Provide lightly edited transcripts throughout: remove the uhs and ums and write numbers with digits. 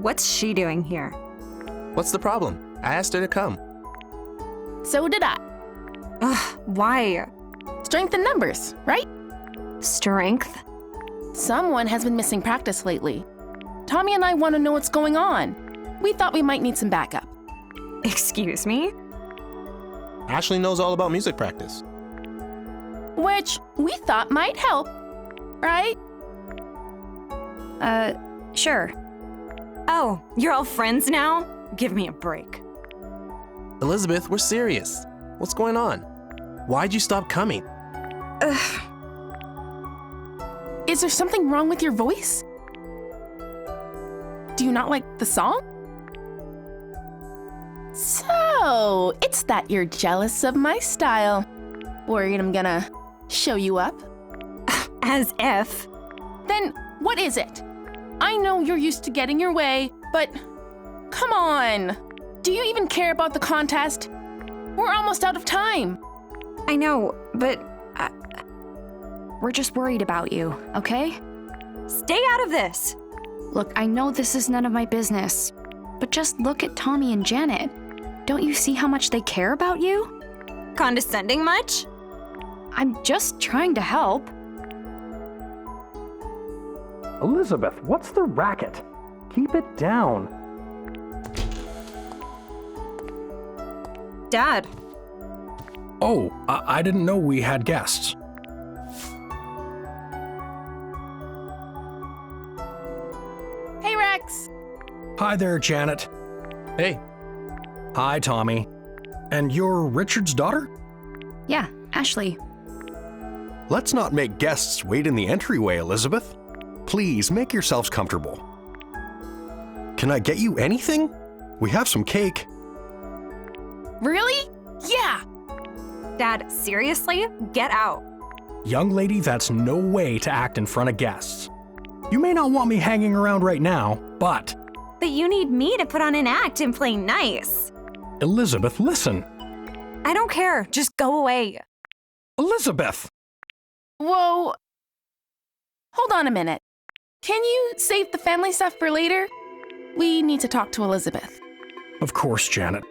What's she doing here? What's the problem? I asked her to come. So did I. Ugh, why? Strength in numbers, right? Strength? Someone has been missing practice lately. Tommy and I want to know what's going on. We thought we might need some backup. Excuse me? Ashley knows all about music practice. Which we thought might help, right? Sure. Oh, you're all friends now? Give me a break. Elizabeth, we're serious. What's going on? Why'd you stop coming? Ugh. Is there something wrong with your voice? Do you not like the song? So, it's that you're jealous of my style. Worried I'm gonna show you up? As if. Then what is it? I know you're used to getting your way, but come on. Do you even care about the contest? We're almost out of time. I know, but we're just worried about you, okay? Stay out of this! Look, I know this is none of my business, but just look at Tommy and Janet. Don't you see how much they care about you? Condescending much? I'm just trying to help. Elizabeth, what's the racket? Keep it down. Dad. Oh, I didn't know we had guests. Hey, Rex. Hi there, Janet. Hey, Hi, Tommy. And you're Richard's daughter? Yeah, Ashley. Let's not make guests wait in the entryway, Elizabeth. Please make yourselves comfortable. Can I get you anything? We have some cake. Really? Yeah. Dad, seriously? Get out. Young lady, that's no way to act in front of guests. You may not want me hanging around right now, but But you need me to put on an act and play nice. Elizabeth, listen. I don't care. Just go away. Elizabeth! Whoa. Hold on a minute. Can you save the family stuff for later? We need to talk to Elizabeth. Of course, Janet.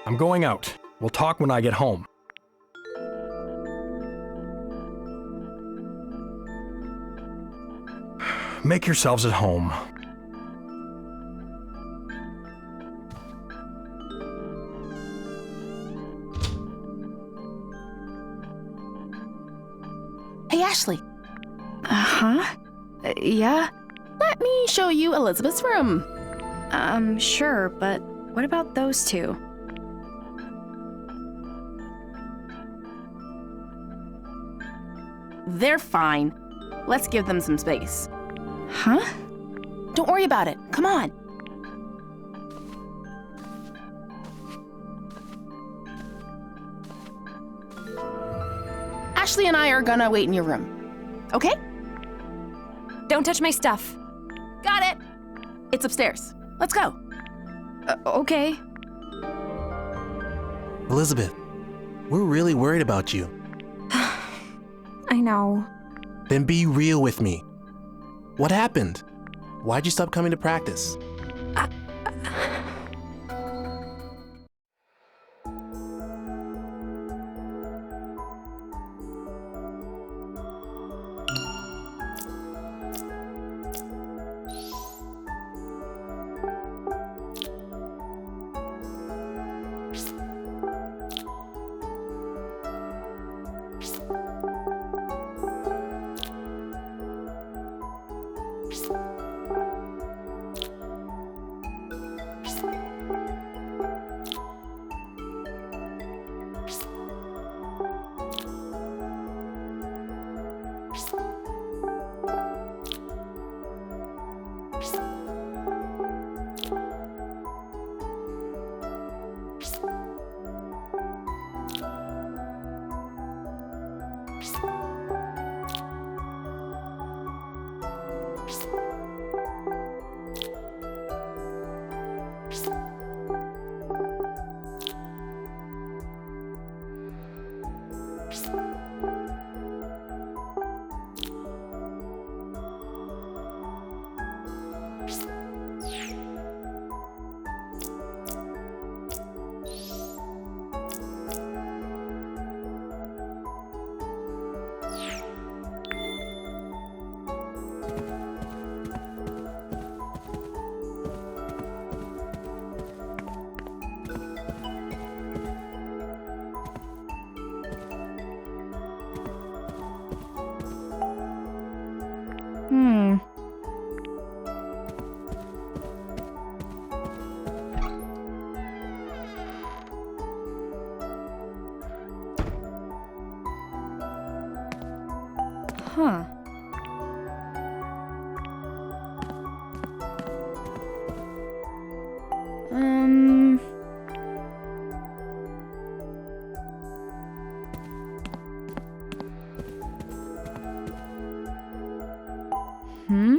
I'm going out. We'll talk when I get home. Make yourselves at home. Hey, Ashley. Uh-huh? Yeah? Let me show you Elizabeth's room. Sure, but what about those two? They're fine. Let's give them some space. Huh? Don't worry about it. Come on. Ashley and I are gonna wait in your room. Okay? Don't touch my stuff. Got it. It's upstairs. Let's go. Okay. Elizabeth, we're really worried about you. I know. Then be real with me. What happened? Why'd you stop coming to practice? Huh. Um... Hmm?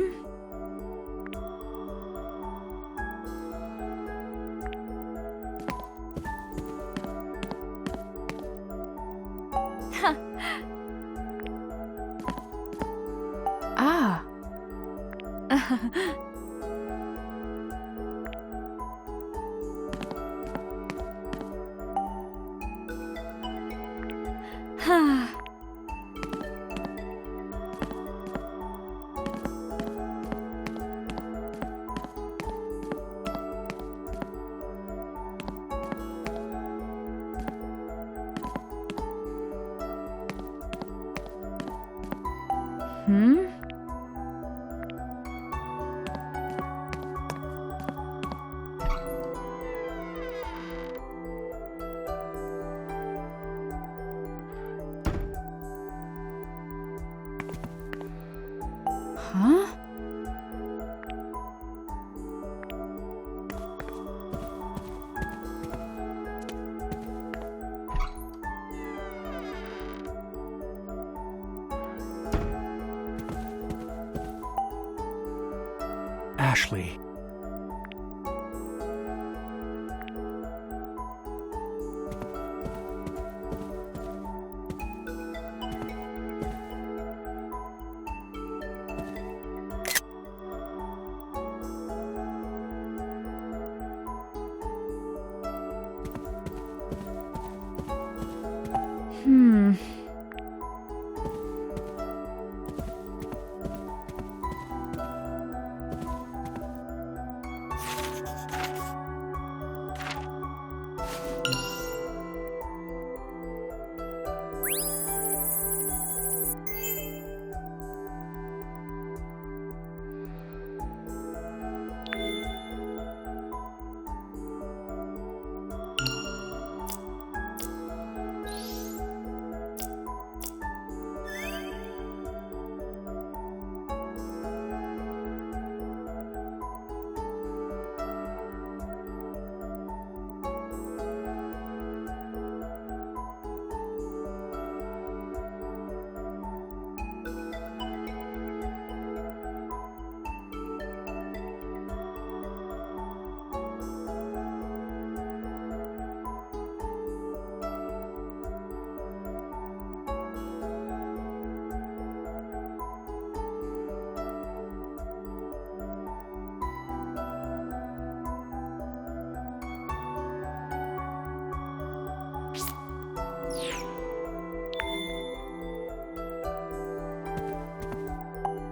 Ah. Hmm? Huh? Ashley. Hmm.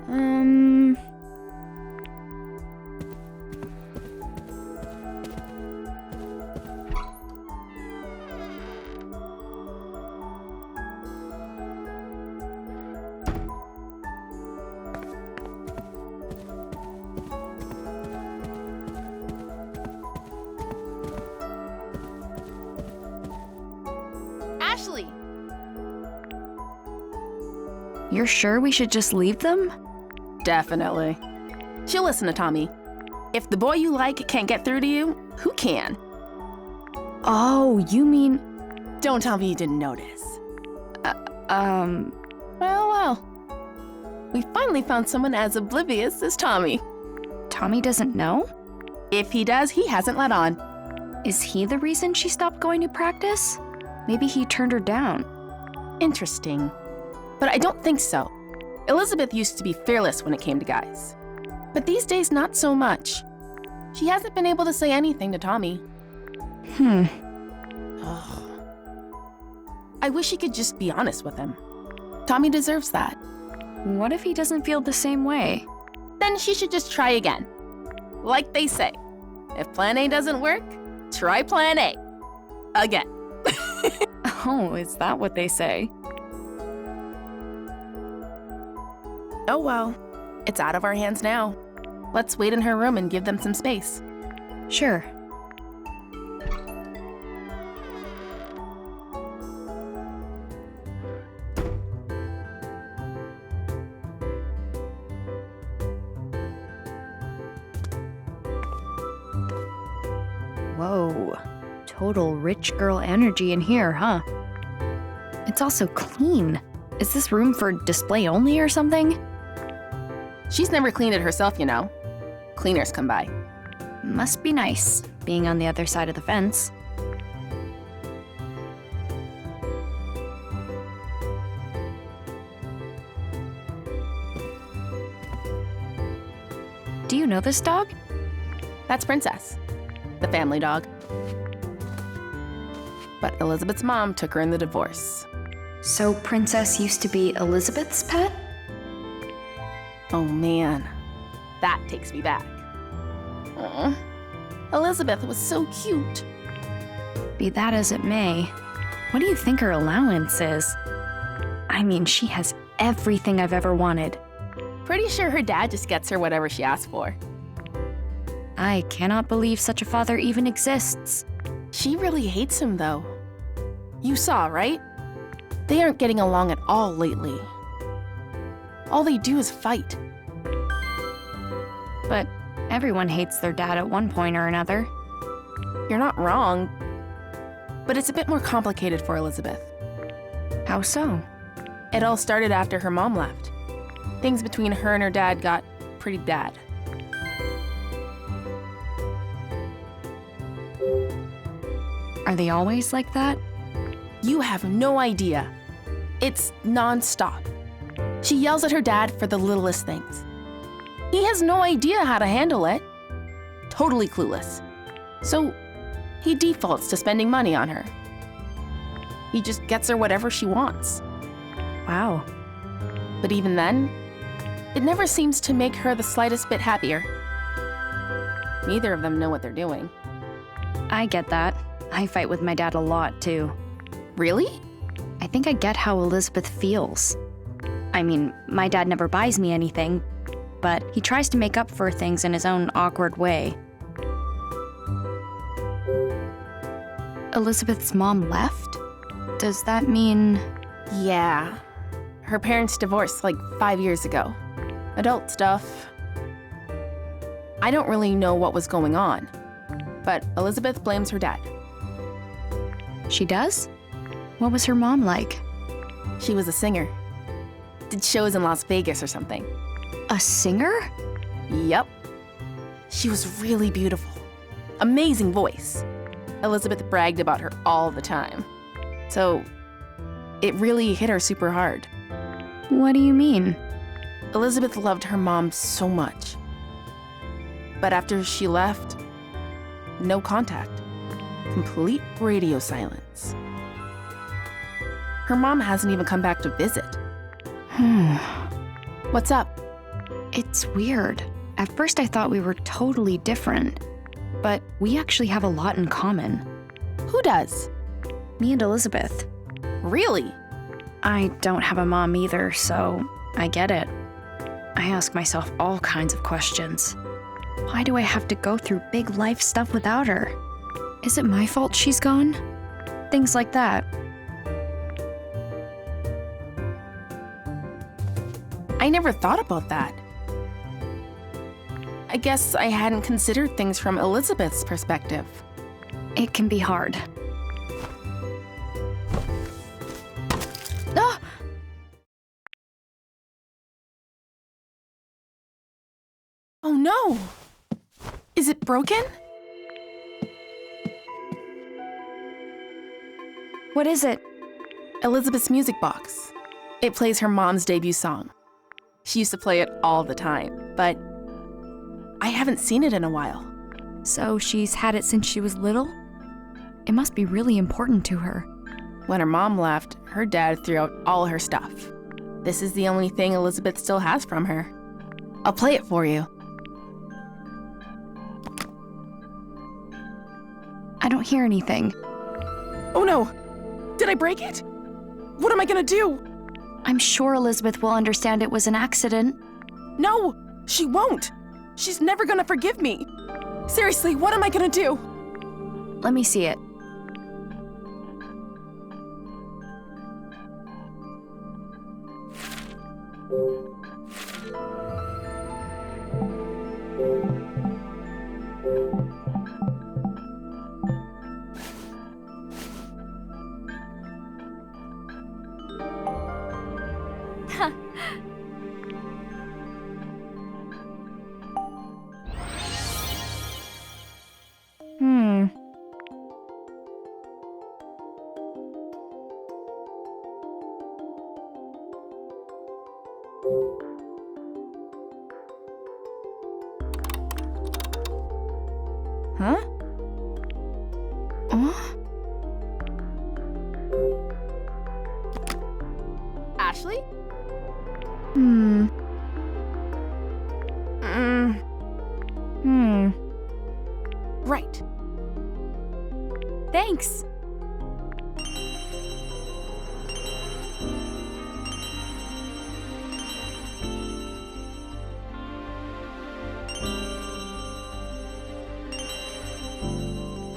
Um... Ashley! You're sure we should just leave them? Definitely. She'll listen to Tommy. If the boy you like can't get through to you, who can? Oh, you mean... Don't tell me you didn't notice. Um... Well. We finally found someone as oblivious as Tommy. Tommy doesn't know? If he does, he hasn't let on. Is he the reason she stopped going to practice? Maybe he turned her down. Interesting. But I don't think so. Elizabeth used to be fearless when it came to guys. But these days, not so much. She hasn't been able to say anything to Tommy. I wish he could just be honest with him. Tommy deserves that. What if he doesn't feel the same way? Then she should just try again. Like they say, if plan A doesn't work, try plan A. Again. Oh, is that what they say? Oh well, it's out of our hands now. Let's wait in her room and give them some space. Sure. Whoa. Total rich girl energy in here, huh? It's also clean. Is this room for display only or something? She's never cleaned it herself, you know. Cleaners come by. Must be nice, being on the other side of the fence. Do you know this dog? That's Princess, the family dog. But Elizabeth's mom took her in the divorce. So Princess used to be Elizabeth's pet? Oh man, that takes me back. Aw, Elizabeth was so cute. Be that as it may, what do you think her allowance is? I mean, she has everything I've ever wanted. Pretty sure her dad just gets her whatever she asks for. I cannot believe such a father even exists. She really hates him, though. You saw, right? They aren't getting along at all lately. All they do is fight. But everyone hates their dad at one point or another. You're not wrong, but it's a bit more complicated for Elizabeth. How so? It all started after her mom left. Things between her and her dad got pretty bad. Are they always like that? You have no idea. It's non-stop. She yells at her dad for the littlest things. He has no idea how to handle it. Totally clueless. So he defaults to spending money on her. He just gets her whatever she wants. Wow. But even then, it never seems to make her the slightest bit happier. Neither of them know what they're doing. I get that. I fight with my dad a lot, too. Really? I think I get how Elizabeth feels. I mean, my dad never buys me anything, but he tries to make up for things in his own awkward way. Elizabeth's mom left? Does that mean... Yeah. Her parents divorced like 5 years ago. Adult stuff. I don't really know what was going on, but Elizabeth blames her dad. She does? What was her mom like? She was a singer. Did shows in Las Vegas or something. A singer? Yep. She was really beautiful. Amazing voice. Elizabeth bragged about her all the time. So, it really hit her super hard. What do you mean? Elizabeth loved her mom so much. But after she left, no contact. Complete radio silence. Her mom hasn't even come back to visit. What's up? It's weird. At first I thought we were totally different, but we actually have a lot in common. Who does? Me and Elizabeth. Really? I don't have a mom either, so I get it. I ask myself all kinds of questions. Why do I have to go through big life stuff without her? Is it my fault she's gone? Things like that. I never thought about that. I guess I hadn't considered things from Elizabeth's perspective. It can be hard. Ah! Oh no! Is it broken? What is it? Elizabeth's music box. It plays her mom's debut song. She used to play it all the time, but I haven't seen it in a while. So she's had it since she was little? It must be really important to her. When her mom left, her dad threw out all her stuff. This is the only thing Elizabeth still has from her. I'll play it for you. I don't hear anything. Oh no! Did I break it? What am I gonna do? I'm sure Elizabeth will understand it was an accident. No! She won't! She's never gonna forgive me! Seriously, what am I gonna do? Let me see it. Huh? Ashley? Hmm. Hmm. Right. Thanks.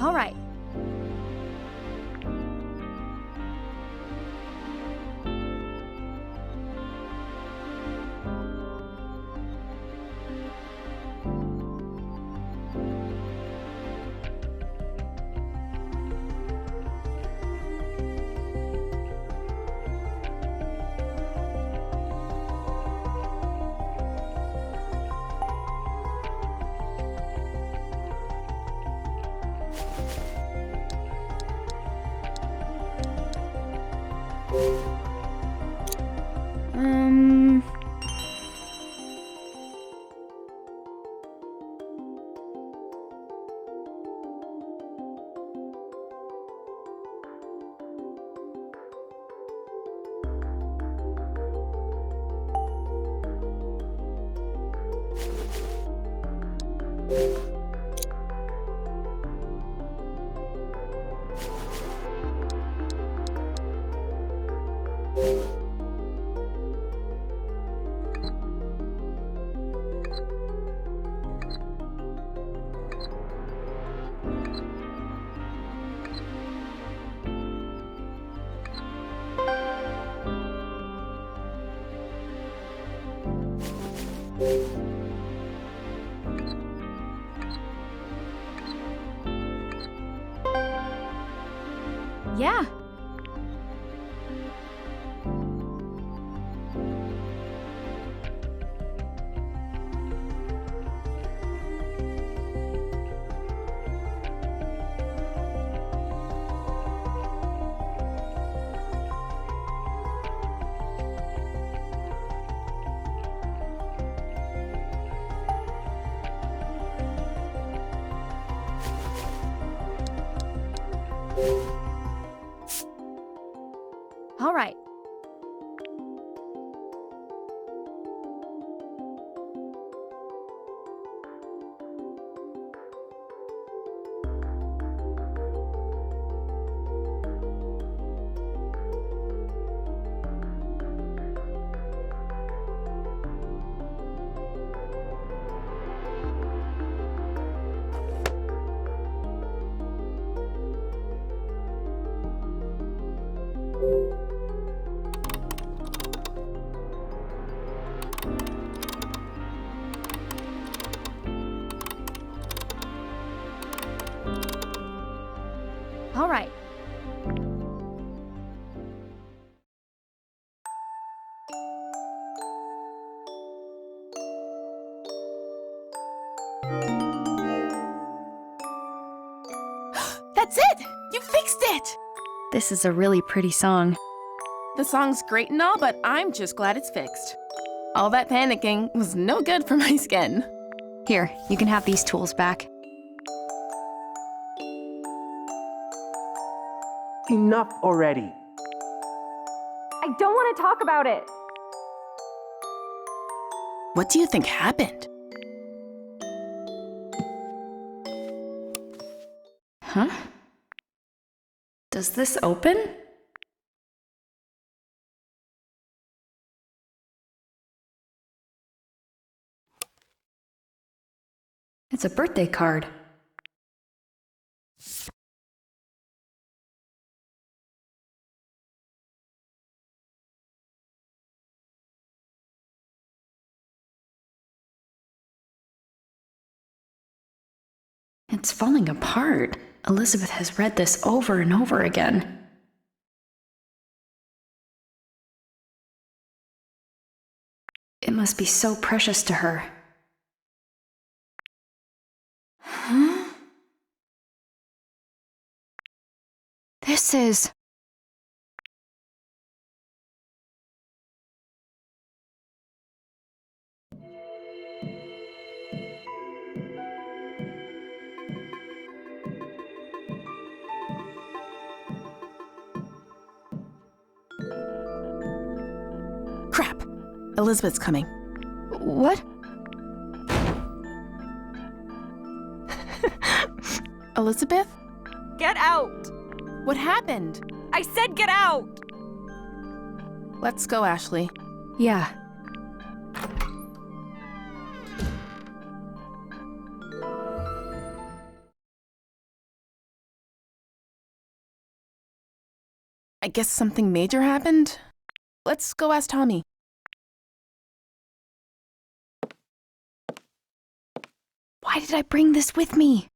All right. Um. Yeah. All right. All right. That's it! You fixed it! This is a really pretty song. The song's great and all, but I'm just glad it's fixed. All that panicking was no good for my skin. Here, you can have these tools back. Enough already. I don't want to talk about it. What do you think happened? Huh? Does this open? It's a birthday card. It's falling apart. Elizabeth has read this over and over again. It must be so precious to her. Huh? This is... Elizabeth's coming. What? Elizabeth? Get out! What happened? I said get out! Let's go, Ashley. Yeah. I guess something major happened? Let's go ask Tommy. Why did I bring this with me?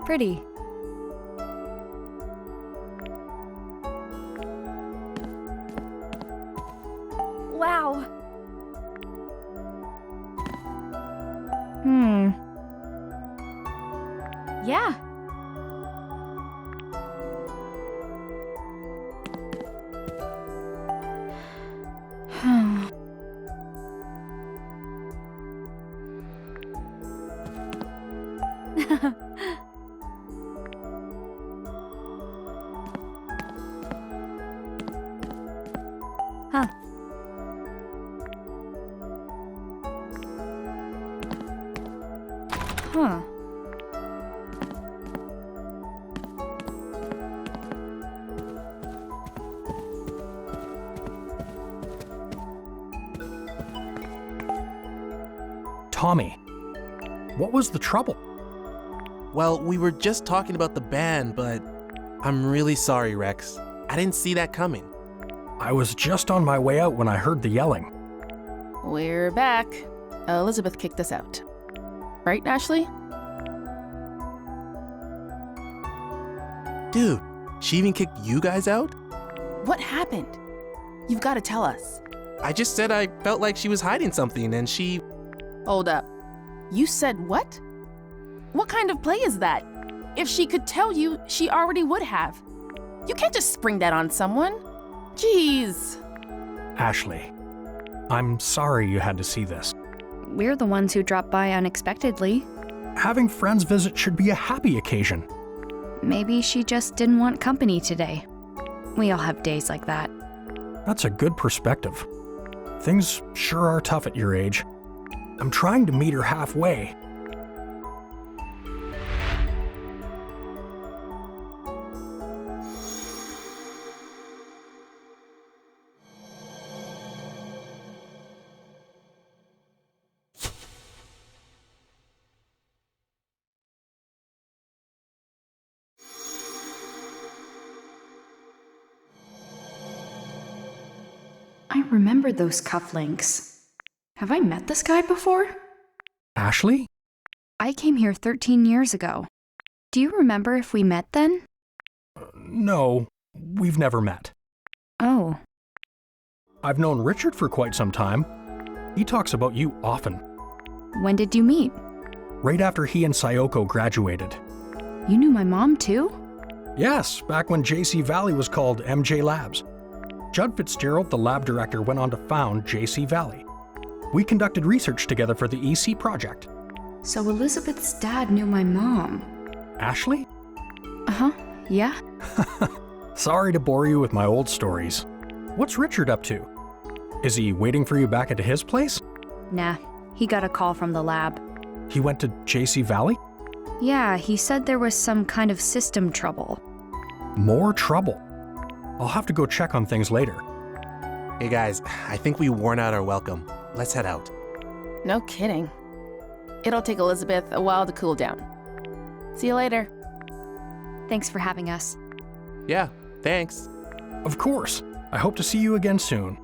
Pretty. Wow. Yeah. Huh. Huh. Tommy, what was the trouble? Well, we were just talking about the band, but I'm really sorry, Rex. I didn't see that coming. I was just on my way out when I heard the yelling. We're back. Elizabeth kicked us out. Right, Ashley? Dude, she even kicked you guys out? What happened? You've got to tell us. I just said I felt like she was hiding something and she... Hold up. You said what? What kind of play is that? If she could tell you, she already would have. You can't just spring that on someone. Jeez. Ashley, I'm sorry you had to see this. We're the ones who dropped by unexpectedly. Having friends visit should be a happy occasion. Maybe she just didn't want company today. We all have days like that. That's a good perspective. Things sure are tough at your age. I'm trying to meet her halfway. I remember those cufflinks. Have I met this guy before? Ashley? I came here 13 years ago. Do you remember if we met then? No, we've never met. Oh. I've known Richard for quite some time. He talks about you often. When did you meet? Right after he and Sayoko graduated. You knew my mom too? Yes, back when JC Valley was called MJ Labs. Judd Fitzgerald, the lab director, went on to found JC Valley. We conducted research together for the EC project. So Elizabeth's dad knew my mom. Ashley? Uh-huh, yeah. Sorry to bore you with my old stories. What's Richard up to? Is he waiting for you back at his place? Nah, he got a call from the lab. He went to JC Valley? Yeah, he said there was some kind of system trouble. More trouble. I'll have to go check on things later. Hey guys, I think we worn out our welcome. Let's head out. No kidding. It'll take Elizabeth a while to cool down. See you later. Thanks for having us. Yeah, thanks. Of course. I hope to see you again soon.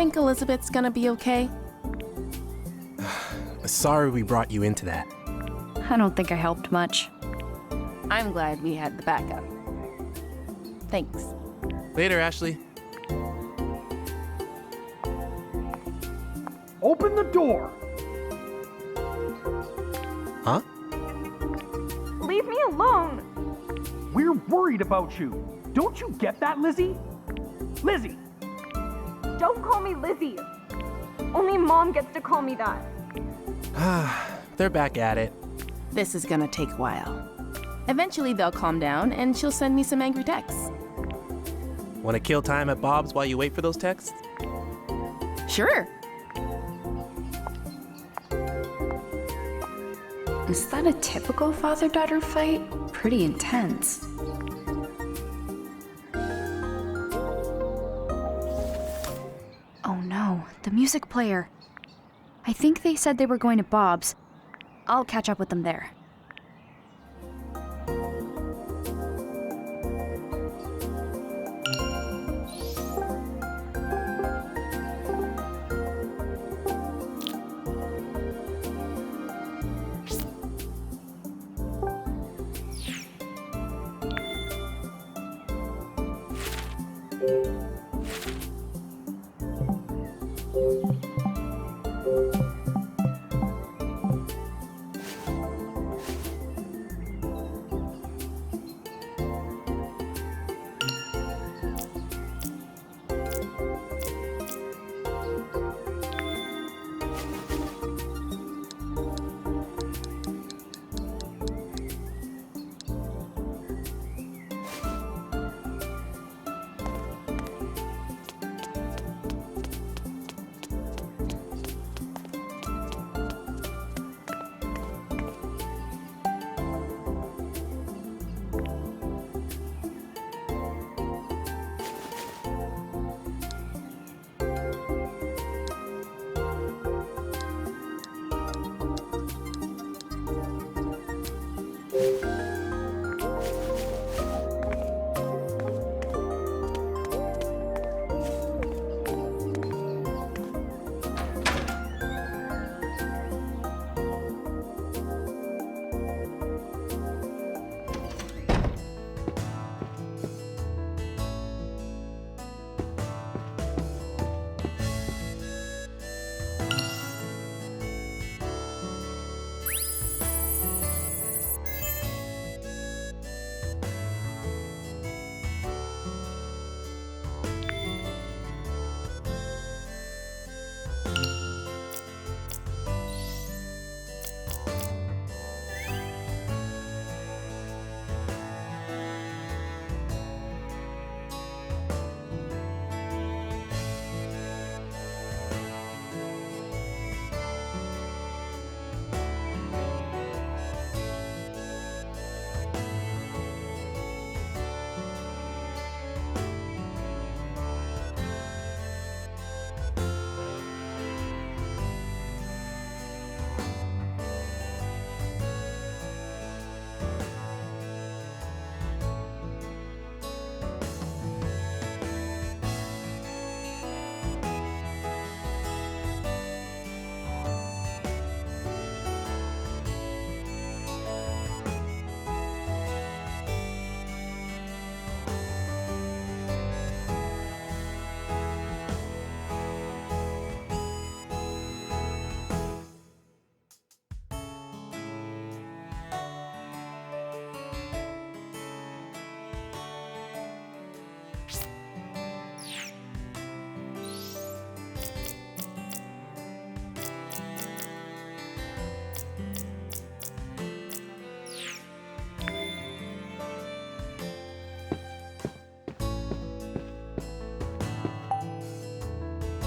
think Elizabeth's gonna be okay? Sorry we brought you into that. I don't think I helped much. I'm glad we had the backup. Thanks. Later, Ashley. Open the door! Huh? Leave me alone! We're worried about you. Don't you get that, Lizzie? Lizzie! Don't call me Lizzie. Only Mom gets to call me that. They're back at it. This is gonna take a while. Eventually they'll calm down and she'll send me some angry texts. Want to kill time at Bob's while you wait for those texts? Sure. Is that a typical father-daughter fight? Pretty intense. Oh no, the music player. I think they said they were going to Bob's. I'll catch up with them there.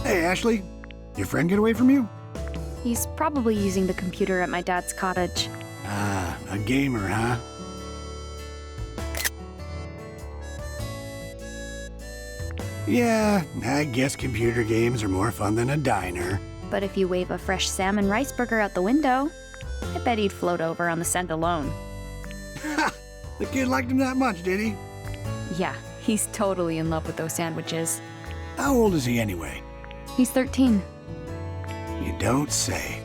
Hey, Ashley. Your friend get away from you? He's probably using the computer at my dad's cottage. Ah, a gamer, huh? Yeah, I guess computer games are more fun than a diner. But if you wave a fresh salmon rice burger out the window, I bet he'd float over on the scent alone. Ha! The kid liked him that much, did he? Yeah, he's totally in love with those sandwiches. How old is he anyway? He's 13. You don't say.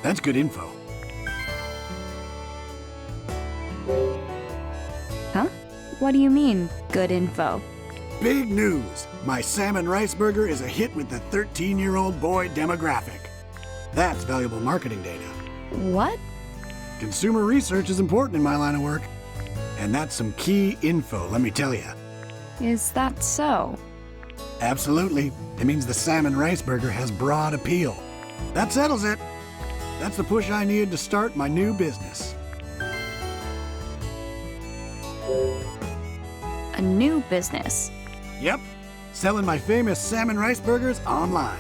That's good info. Huh? What do you mean, good info? Big news! My salmon rice burger is a hit with the 13-year-old boy demographic. That's valuable marketing data. What? Consumer research is important in my line of work. And that's some key info, let me tell you. Is that so? Absolutely. It means the salmon rice burger has broad appeal. That settles it. That's the push I needed to start my new business. A new business? Yep. Selling my famous salmon rice burgers online.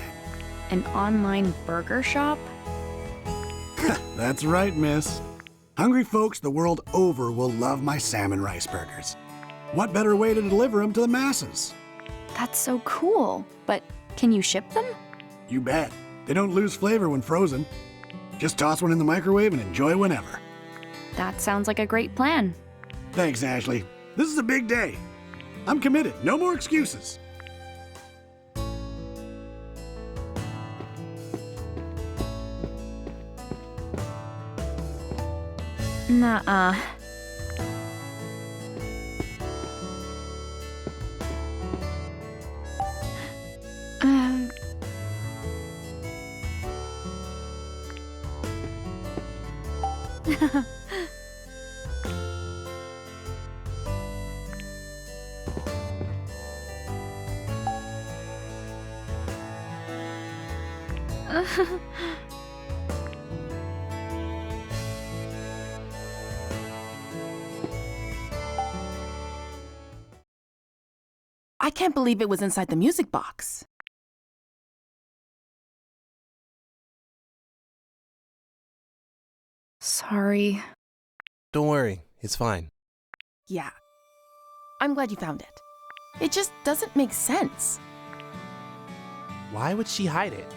An online burger shop? That's right, miss. Hungry folks the world over will love my salmon rice burgers. What better way to deliver them to the masses? That's so cool. But can you ship them? You bet. They don't lose flavor when frozen. Just toss one in the microwave and enjoy whenever. That sounds like a great plan. Thanks, Ashley. This is a big day. I'm committed. No more excuses. Nuh-uh. I can't believe it was inside the music box. Sorry. Don't worry, it's fine. Yeah. I'm glad you found it. It just doesn't make sense. Why would she hide it?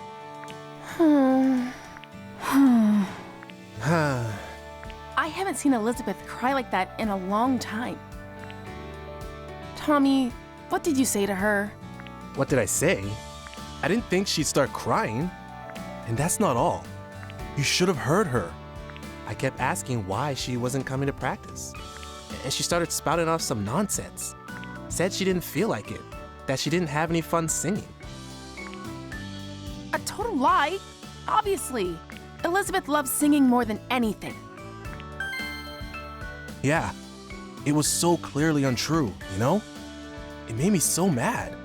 I haven't seen Elizabeth cry like that in a long time. Tommy, what did you say to her? What did I say? I didn't think she'd start crying. And that's not all. You should have heard her. I kept asking why she wasn't coming to practice. And she started spouting off some nonsense. Said she didn't feel like it, that she didn't have any fun singing. A total lie? Obviously. Elizabeth loves singing more than anything. Yeah, it was so clearly untrue, you know? It made me so mad.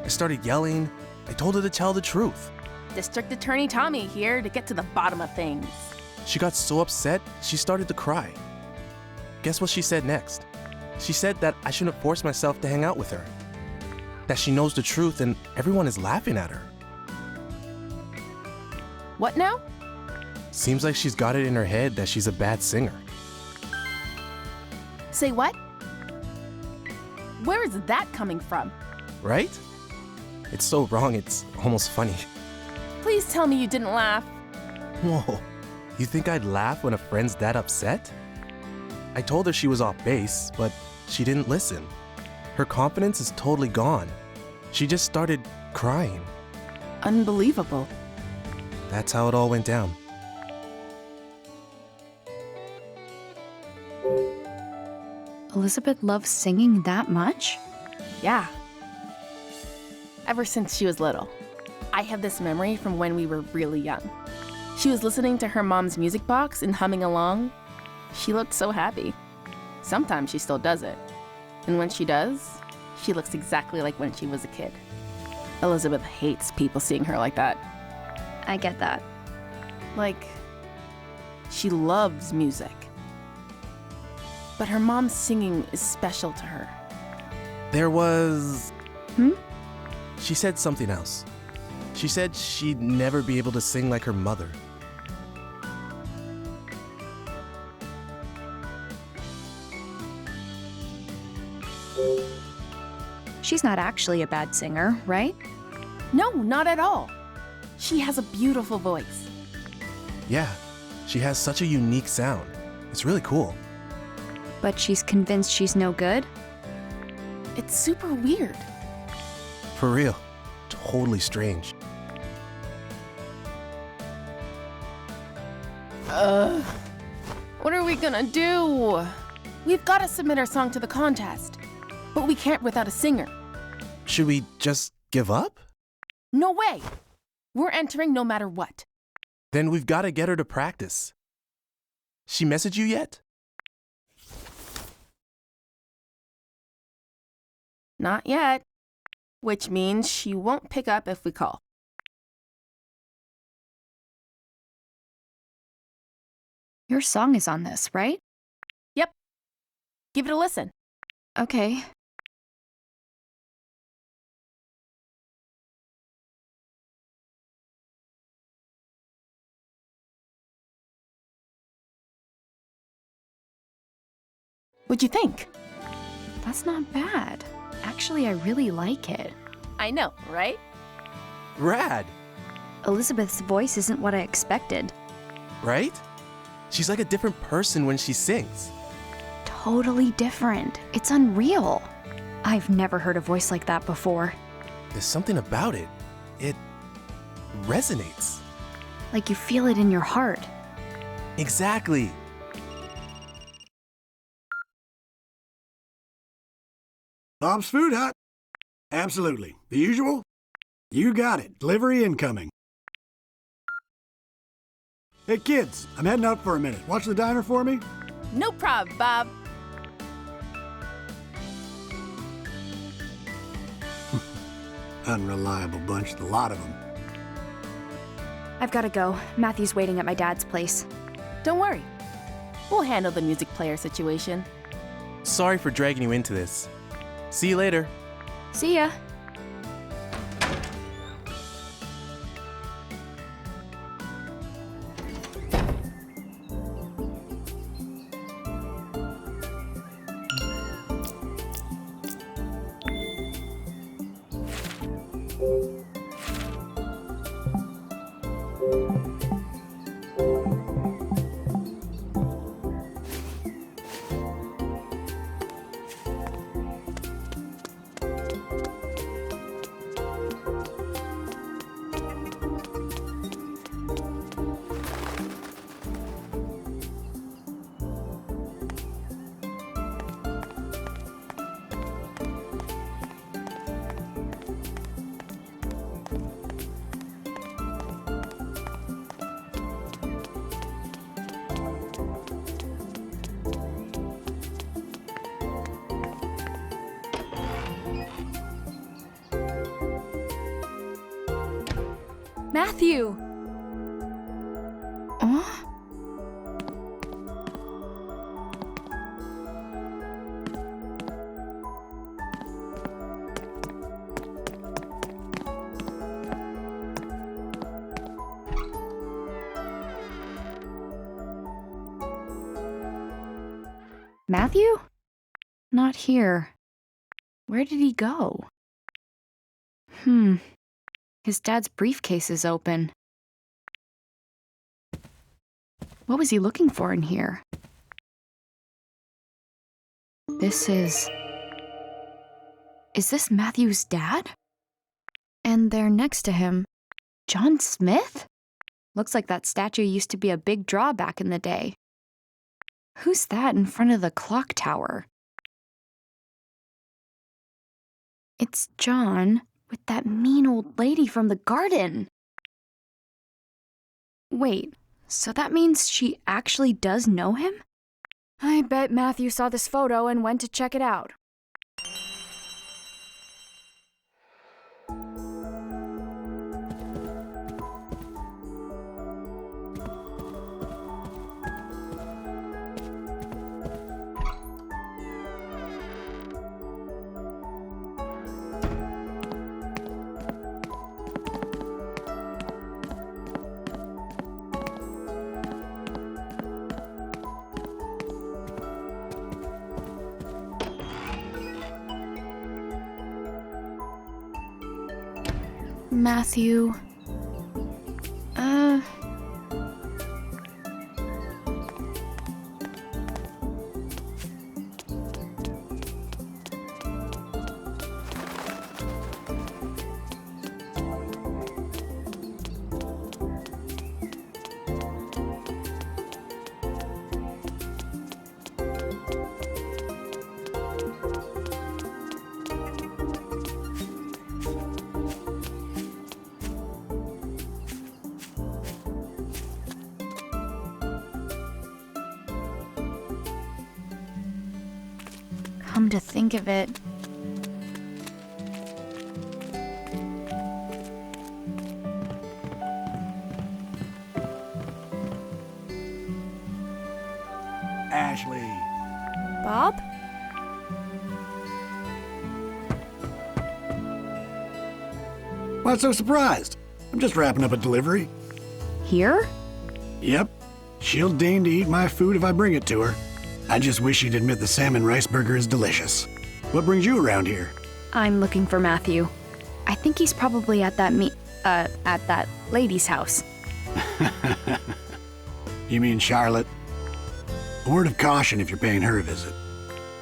I started yelling. I told her to tell the truth. District Attorney Tommy here to get to the bottom of things. She got so upset, she started to cry. Guess what she said next? She said that I shouldn't force myself to hang out with her. That she knows the truth and everyone is laughing at her. What now? Seems like she's got it in her head that she's a bad singer. Say what? Where is that coming from? Right? It's so wrong, it's almost funny. Please tell me you didn't laugh. Whoa, you think I'd laugh when a friend's that upset? I told her she was off base, but she didn't listen. Her confidence is totally gone. She just started crying. Unbelievable. That's how it all went down. Elizabeth loves singing that much? Yeah. Ever since she was little. I have this memory from when we were really young. She was listening to her mom's music box and humming along. She looked so happy. Sometimes she still does it. And when she does, she looks exactly like when she was a kid. Elizabeth hates people seeing her like that. I get that. Like, she loves music. But her mom's singing is special to her. There was... She said something else. She said she'd never be able to sing like her mother. She's not actually a bad singer, right? No, not at all. She has a beautiful voice. Yeah, she has such a unique sound. It's really cool. But she's convinced she's no good? It's super weird. For real. totally strange. What are we gonna do? We've got to submit our song to the contest, but we can't without a singer. Should we just give up? No way! We're entering no matter what. Then we've got to get her to practice. She messaged you yet? Not yet. Which means she won't pick up if we call. Your song is on this, right? Yep. Give it a listen. Okay. What'd you think? That's not bad. Actually, I really like it. I know, right? Rad, Elizabeth's voice isn't what I expected. right? She's like a different person when she sings. Totally different. It's unreal. I've never heard a voice like that before. There's something about it. It resonates. Like you feel it in your heart. Exactly. Bob's Food Hut? Absolutely. The usual? You got it. Delivery incoming. Hey kids, I'm heading out for a minute. Watch the diner for me? No prob, Bob. Unreliable bunch, the lot of them. I've got to go. Matthew's waiting at my dad's place. Don't worry. We'll handle the music player situation. Sorry for dragging you into this. See you later. See ya. Matthew! Huh? Matthew? Not here. Where did he go? His dad's briefcase is open. What was he looking for in here? Is this Matthew's dad? And there next to him, John Smith? Looks like that statue used to be a big draw back in the day. Who's that in front of the clock tower? It's John with that mean old lady from the garden. Wait, so that means she actually does know him? I bet Matthew saw this photo and went to check it out. Matthew. Come to think of it. Ashley. Bob? Why so surprised? I'm just wrapping up a delivery. Here? Yep. She'll deign to eat my food if I bring it to her. I just wish she'd admit the salmon rice burger is delicious. What brings you around here? I'm looking for Matthew. I think he's probably at that at that lady's house. You mean Charlotte? A word of caution if you're paying her a visit.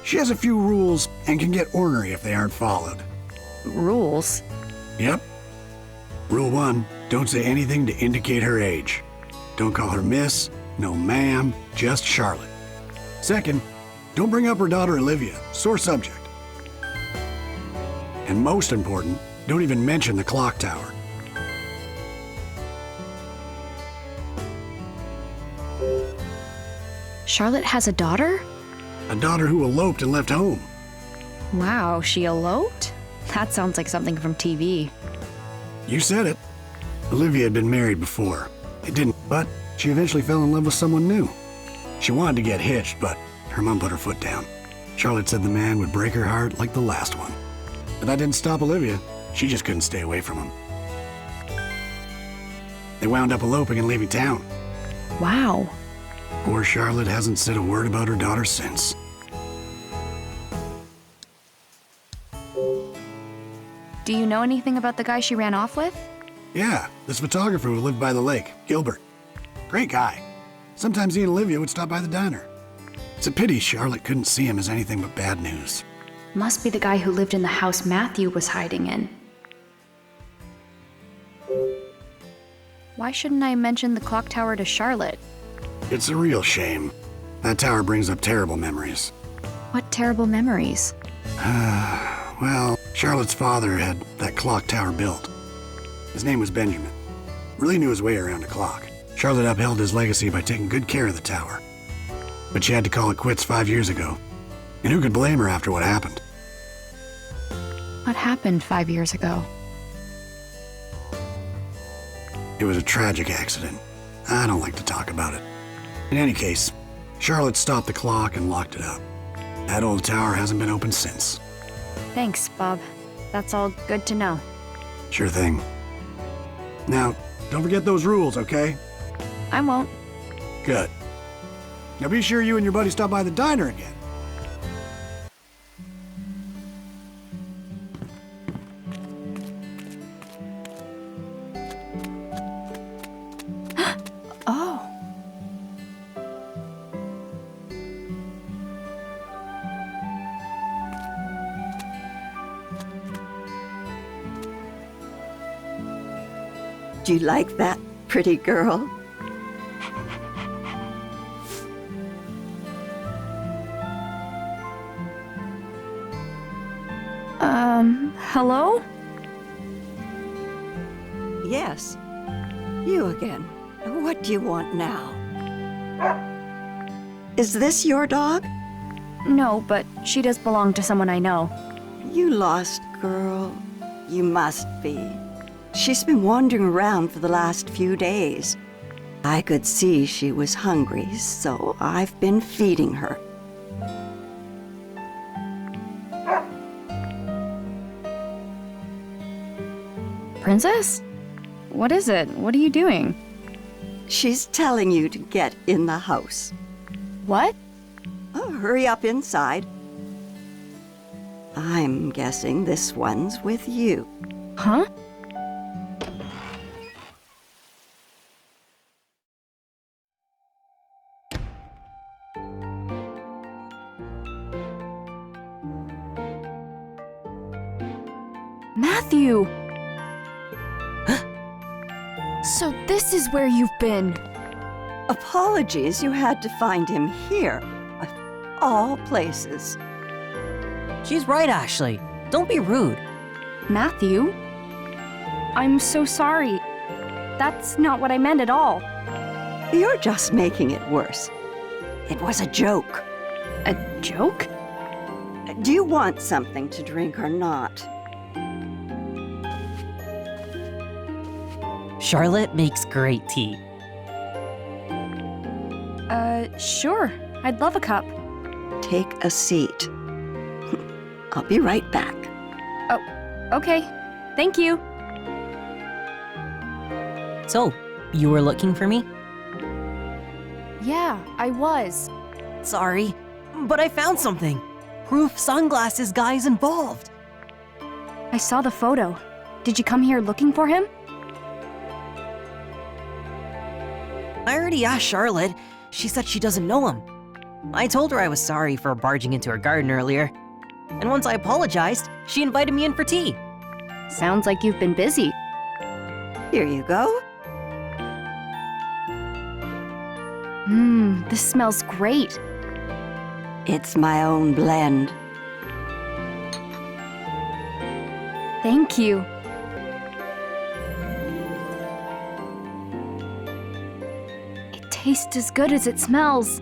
She has a few rules and can get ornery if they aren't followed. Rules? Yep. Rule 1, don't say anything to indicate her age. Don't call her miss, no ma'am, just Charlotte. Second, don't bring up her daughter Olivia, sore subject. And most important, don't even mention the clock tower. Charlotte has a daughter? A daughter who eloped and left home. Wow, she eloped? That sounds like something from TV. You said it. Olivia had been married before. It didn't, but she eventually fell in love with someone new. She wanted to get hitched, but her mom put her foot down. Charlotte said the man would break her heart like the last one. But that didn't stop Olivia. She just couldn't stay away from him. They wound up eloping and leaving town. Wow. Poor Charlotte hasn't said a word about her daughter since. Do you know anything about the guy she ran off with? Yeah, this photographer who lived by the lake, Gilbert. Great guy. Sometimes he and Olivia would stop by the diner. It's a pity Charlotte couldn't see him as anything but bad news. Must be the guy who lived in the house Matthew was hiding in. Why shouldn't I mention the clock tower to Charlotte? It's a real shame. That tower brings up terrible memories. What terrible memories? Well, Charlotte's father had that clock tower built. His name was Benjamin. Really knew his way around a clock. Charlotte upheld his legacy by taking good care of the tower. But she had to call it quits 5 years ago. And who could blame her after what happened? What happened 5 years ago? It was a tragic accident. I don't like to talk about it. In any case, Charlotte stopped the clock and locked it up. That old tower hasn't been opened since. Thanks, Bob. That's all good to know. Sure thing. Now, don't forget those rules, okay? I won't. Good. Now be sure you and your buddy stop by the diner again. Oh. Do you like that, pretty girl? Hello? Yes. You again. What do you want now? Is this your dog? No, but she does belong to someone I know. You lost girl. You must be. She's been wandering around for the last few days. I could see she was hungry, so I've been feeding her. Princess? What is it? What are you doing? She's telling you to get in the house. What? Oh, hurry up inside. I'm guessing this one's with you. Huh? Matthew! So this is where you've been. Apologies, you had to find him here. Of all places. She's right, Ashley. Don't be rude. Matthew? I'm so sorry. That's not what I meant at all. You're just making it worse. It was a joke. A joke? Do you want something to drink or not? Charlotte makes great tea. Sure. I'd love a cup. Take a seat. I'll be right back. Okay. Thank you. So, you were looking for me? Yeah, I was. Sorry, but I found something. Proof sunglasses guy's involved. I saw the photo. Did you come here looking for him? I already asked Charlotte. She said she doesn't know him. I told her I was sorry for barging into her garden earlier. And once I apologized, she invited me in for tea. Sounds like you've been busy. Here you go. This smells great. It's my own blend. Thank you. It tastes as good as it smells.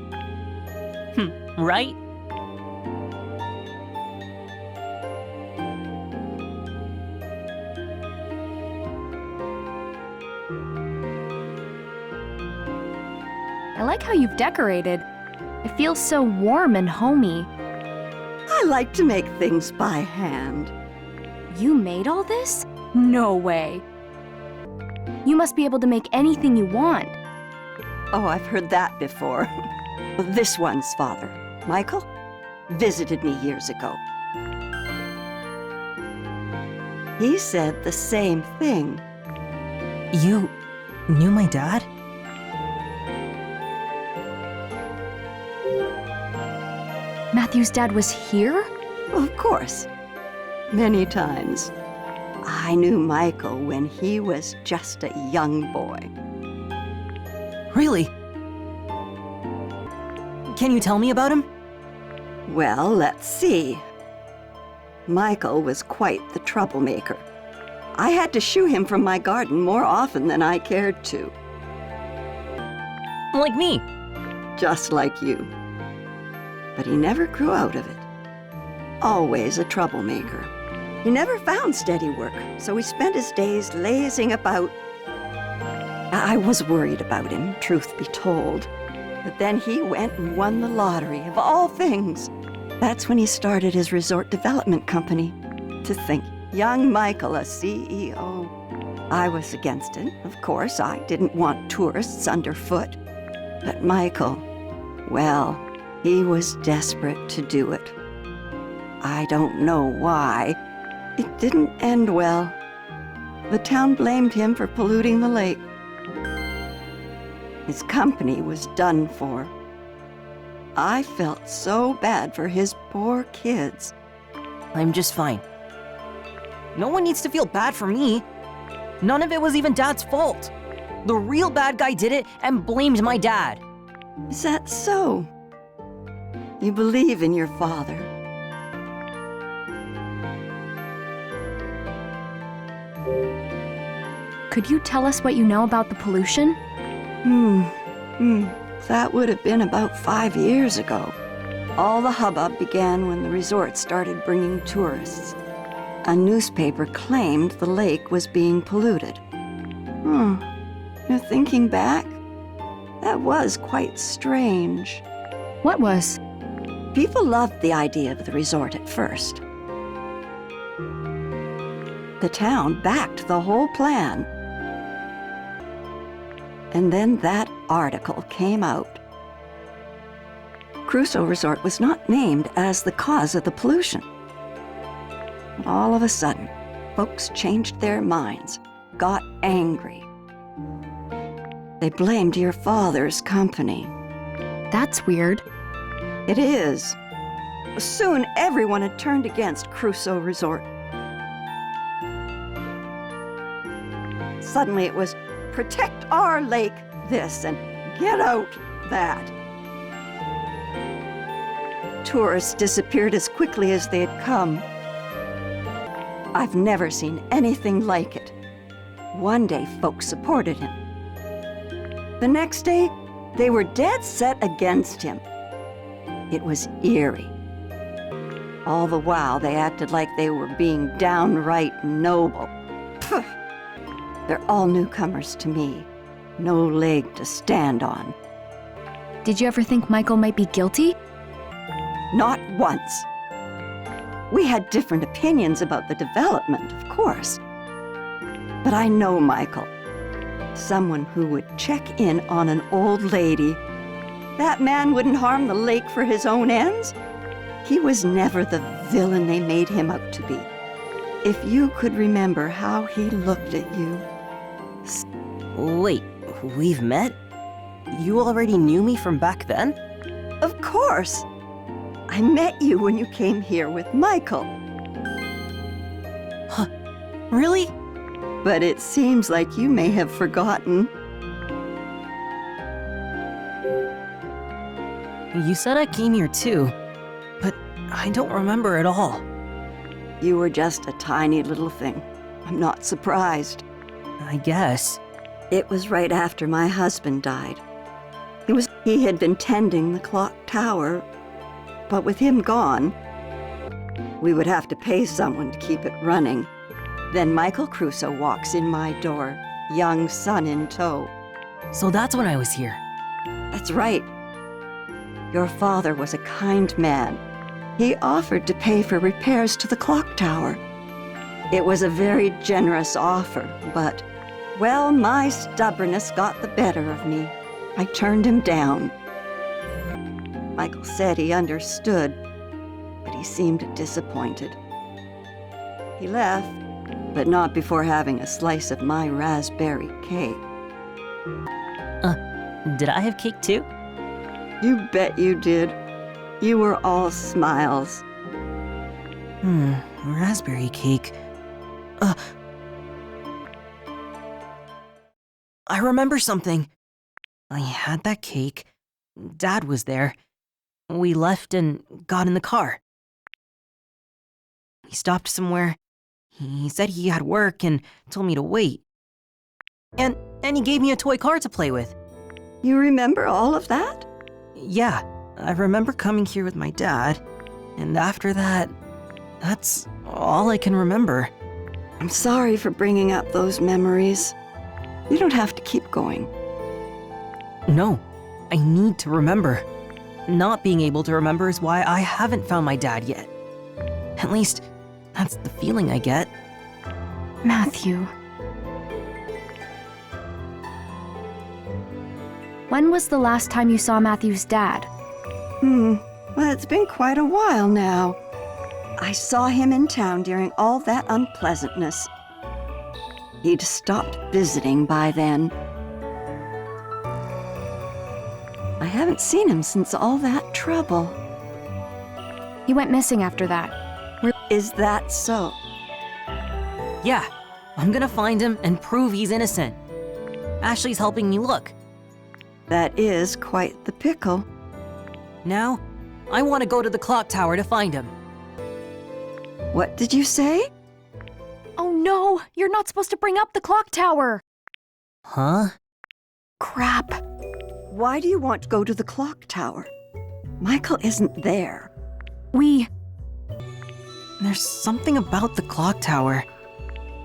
Right? I like how you've decorated. It feels so warm and homey. I like to make things by hand. You made all this? No way. You must be able to make anything you want. Oh, I've heard that before. This one's father, Michael, visited me years ago. He said the same thing. You knew my dad? Matthew's dad was here? Of course. Many times. I knew Michael when he was just a young boy. Really? Can you tell me about him? Well, let's see. Michael was quite the troublemaker. I had to shoo him from my garden more often than I cared to. Like me. Just like you. But he never grew out of it. Always a troublemaker. He never found steady work, so he spent his days lazing about. I was worried about him, truth be told. But then he went and won the lottery, of all things. That's when he started his resort development company. To think, young Michael, a CEO. I was against it, of course. I didn't want tourists underfoot. But Michael, well, he was desperate to do it. I don't know why. It didn't end well. The town blamed him for polluting the lake. His company was done for. I felt so bad for his poor kids. I'm just fine. No one needs to feel bad for me. None of it was even Dad's fault. The real bad guy did it and blamed my dad. Is that so? You believe in your father? Could you tell us what you know about the pollution? That would have been about 5 years ago. All the hubbub began when the resort started bringing tourists. A newspaper claimed the lake was being polluted. You're thinking back? That was quite strange. What was? People loved the idea of the resort at first. The town backed the whole plan. And then that article came out. Crusoe Resort was not named as the cause of the pollution. All of a sudden, folks changed their minds, got angry. They blamed your father's company. That's weird. It is. Soon, everyone had turned against Crusoe Resort. Suddenly, it was protect our lake this and get out that. Tourists disappeared as quickly as they had come. I've never seen anything like it. One day, folks supported him. The next day, they were dead set against him. It was eerie. All the while, they acted like they were being downright noble. Phew. They're all newcomers to me. No leg to stand on. Did you ever think Michael might be guilty? Not once. We had different opinions about the development, of course. But I know Michael. Someone who would check in on an old lady. That man wouldn't harm the lake for his own ends. He was never the villain they made him out to be. If you could remember how he looked at you. Wait, we've met? You already knew me from back then? Of course. I met you when you came here with Michael. Huh, really? But it seems like you may have forgotten. You said I came here too, but I don't remember at all. You were just a tiny little thing. I'm not surprised. I guess. It was right after my husband died. He had been tending the clock tower, but with him gone, we would have to pay someone to keep it running. Then Michael Crusoe walks in my door, young son in tow. So that's when I was here. That's right. Your father was a kind man. He offered to pay for repairs to the clock tower. It was a very generous offer, but, well, my stubbornness got the better of me. I turned him down. Michael said he understood, but he seemed disappointed. He left, but not before having a slice of my raspberry cake. Did I have cake too? You bet you did. You were all smiles. Raspberry cake. I remember something. I had that cake. Dad was there. We left and got in the car. We stopped somewhere. He said he had work and told me to wait. And he gave me a toy car to play with. You remember all of that? Yeah, I remember coming here with my dad. And after that, that's all I can remember. I'm sorry for bringing up those memories. You don't have to keep going. No, I need to remember. Not being able to remember is why I haven't found my dad yet. At least, that's the feeling I get. Matthew. When was the last time you saw Matthew's dad? Well, it's been quite a while now. I saw him in town during all that unpleasantness. He'd stopped visiting by then. I haven't seen him since all that trouble. He went missing after that. Is that so? Yeah, I'm gonna find him and prove he's innocent. Ashley's helping me look. That is quite the pickle. Now, I want to go to the clock tower to find him. What did you say? Oh no, you're not supposed to bring up the clock tower. Huh? Crap. Why do you want to go to the clock tower? Michael isn't there. There's something about the clock tower.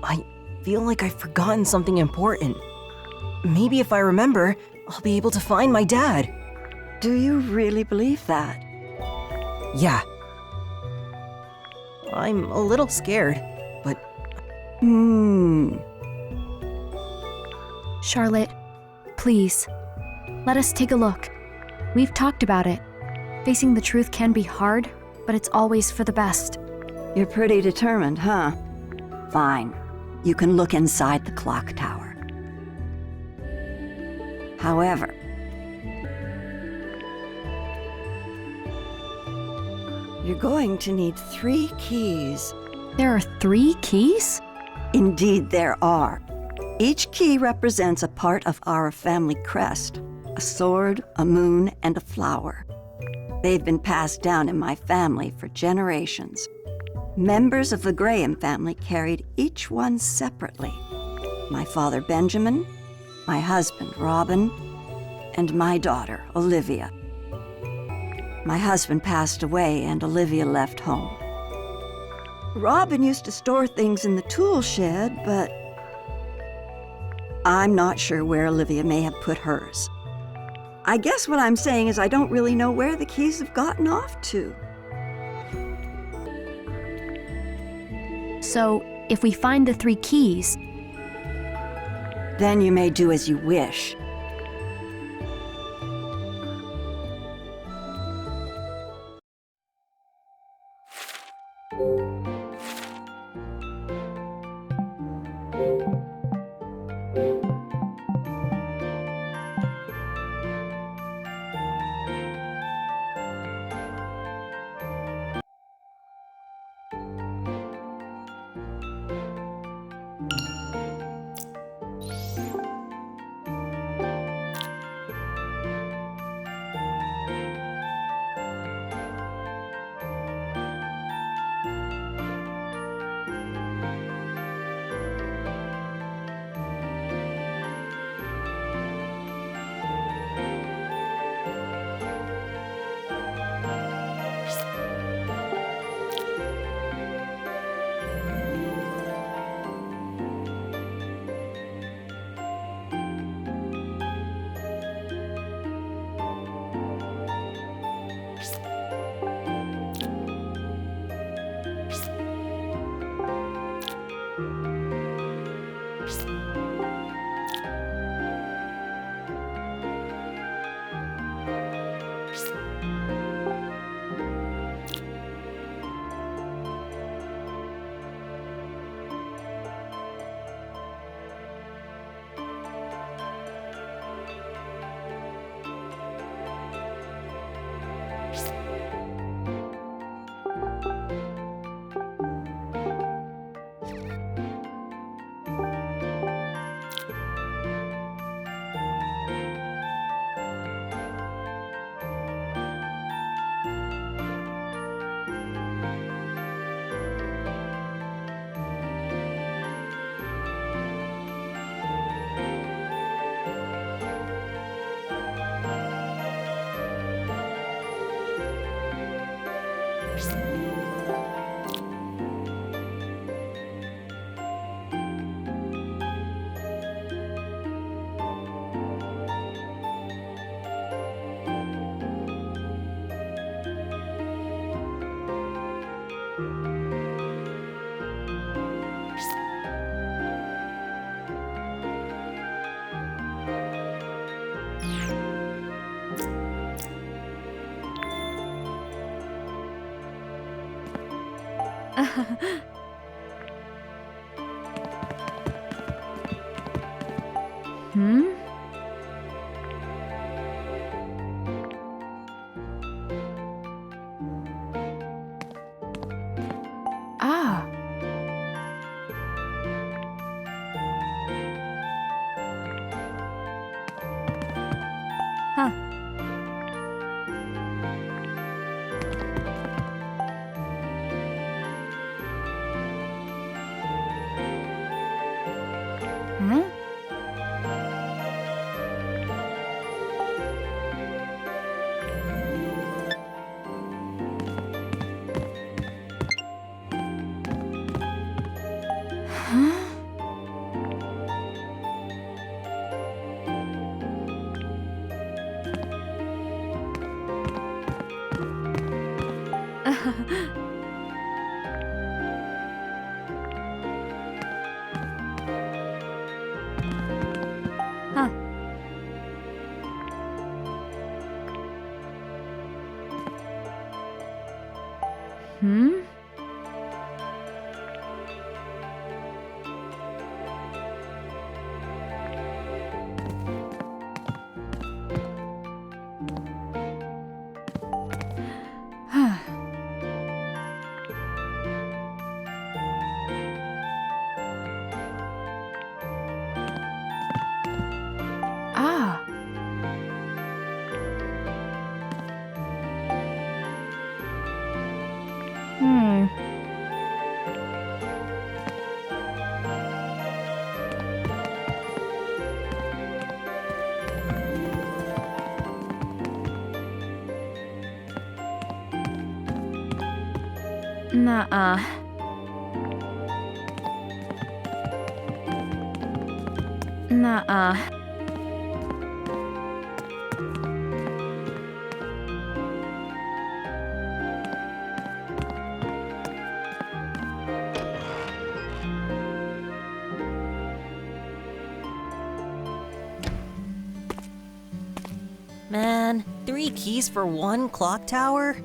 I feel like I've forgotten something important. Maybe if I remember, I'll be able to find my dad. Do you really believe that? Yeah. I'm a little scared, but... Charlotte, please, let us take a look. We've talked about it. Facing the truth can be hard, but it's always for the best. You're pretty determined, huh? Fine. You can look inside the clock tower. However, you're going to need 3 keys. There are 3 keys? Indeed, there are. Each key represents a part of our family crest: a sword, a moon, and a flower. They've been passed down in my family for generations. Members of the Graham family carried each one separately. My father, Benjamin, my husband, Robin, and my daughter, Olivia. My husband passed away and Olivia left home. Robin used to store things in the tool shed, but I'm not sure where Olivia may have put hers. I guess what I'm saying is I don't really know where the keys have gotten off to. So, if we find the 3 keys, Then you may do as you wish. Ah. Huh. Hmm? Huh. Hmm? Ah. Hmm. Nuh-uh. Nuh-uh. Man, 3 keys for one clock tower?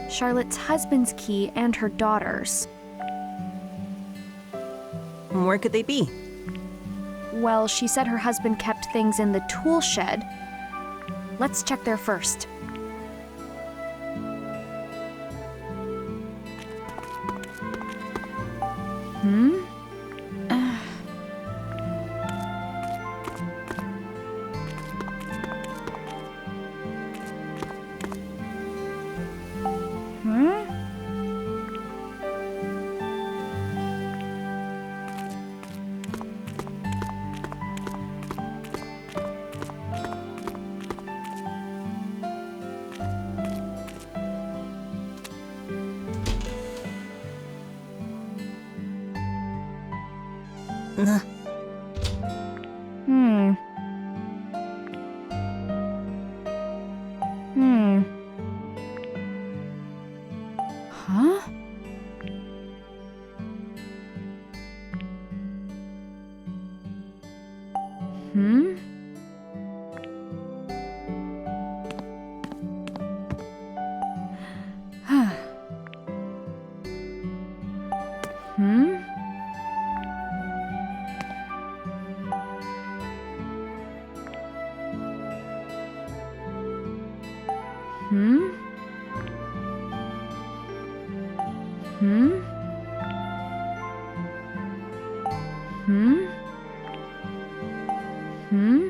Charlotte's husband's key and her daughter's. Where could they be? Well, she said her husband kept things in the tool shed. Let's check there first. Hmm? Hmm? Hmm. Hmm. Huh? Hmm? Huh. Hmm? Hmm? Hmm? Hmm? Hmm?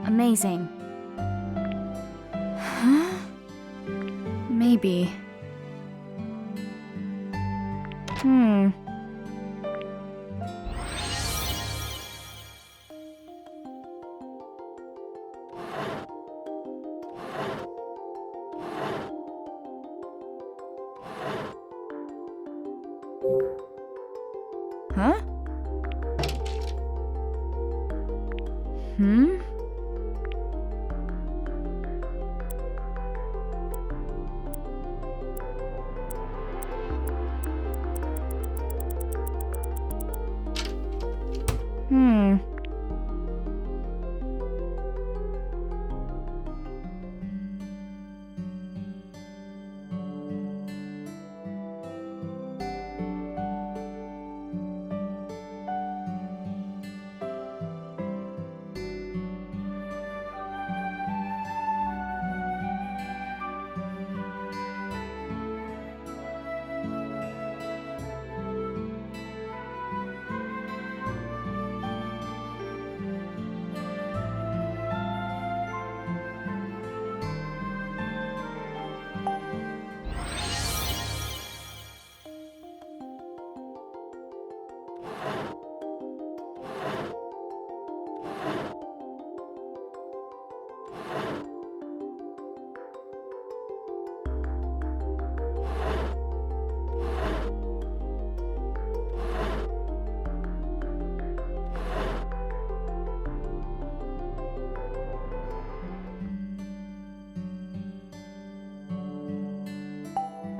Amazing. Huh? Maybe. Hmm. Huh? Hmm? Hmm.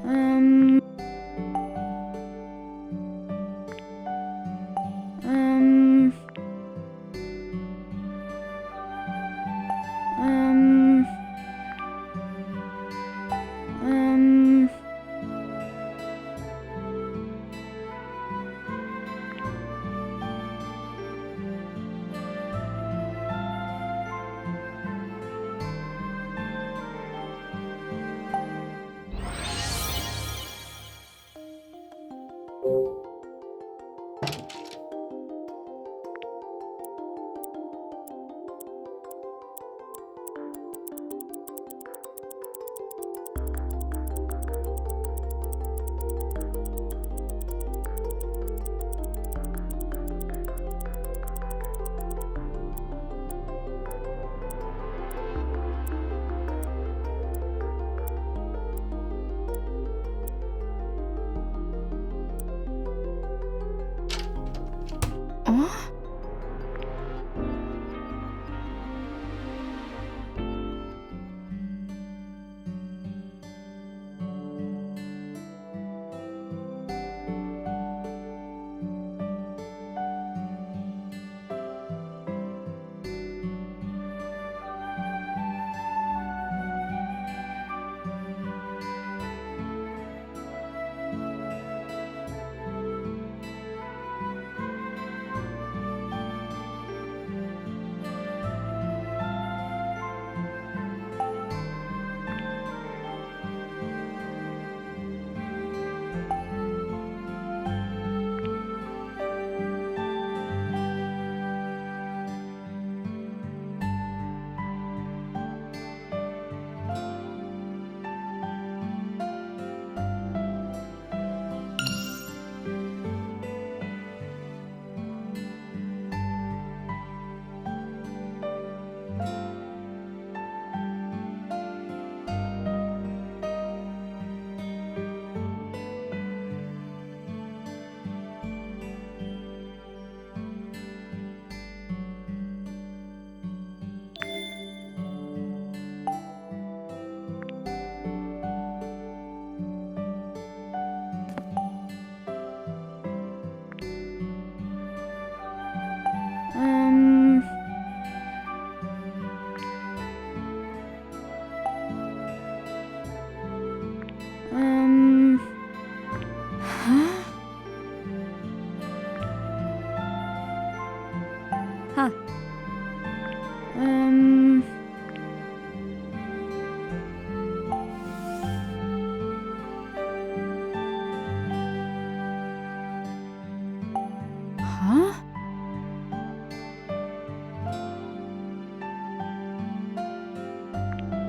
Um. Um.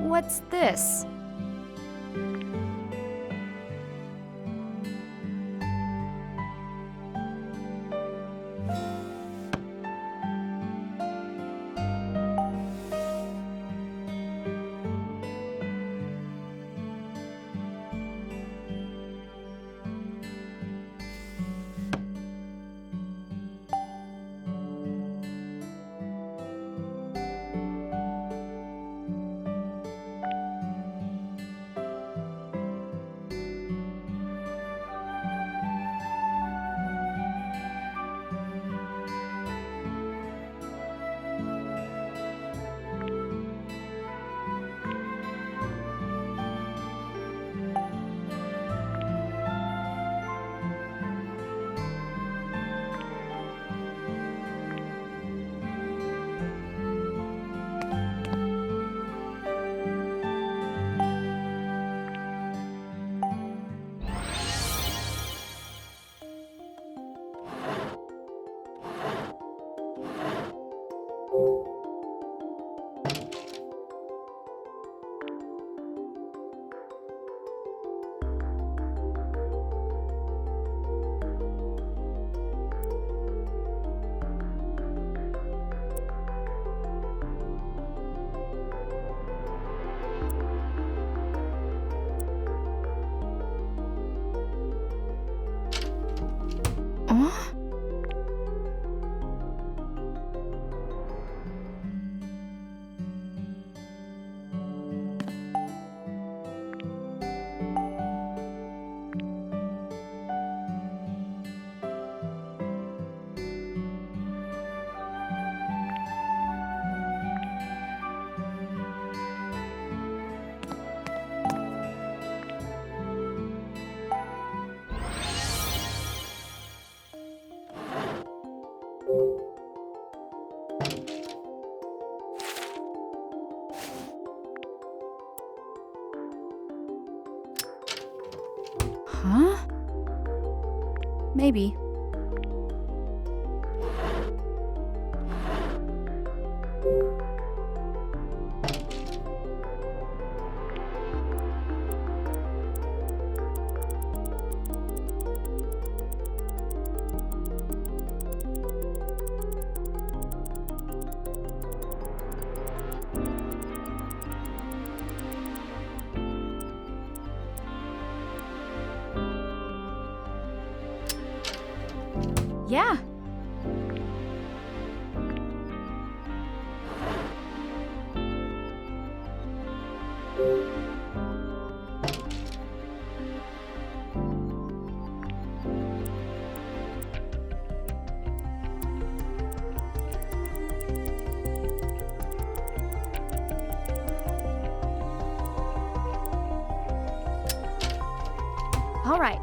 What's this? Huh? Maybe. Yeah. All right.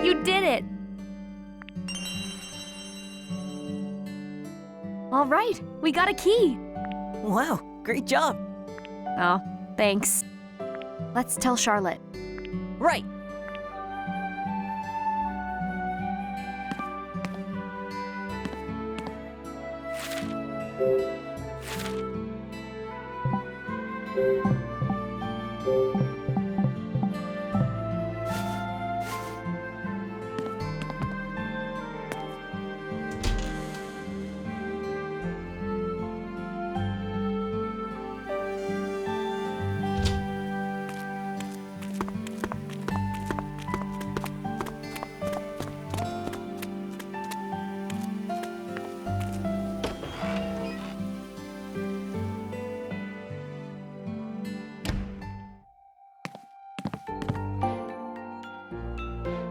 You did it! All right, we got a key. Wow, great job. Oh, thanks. Let's tell Charlotte. Right.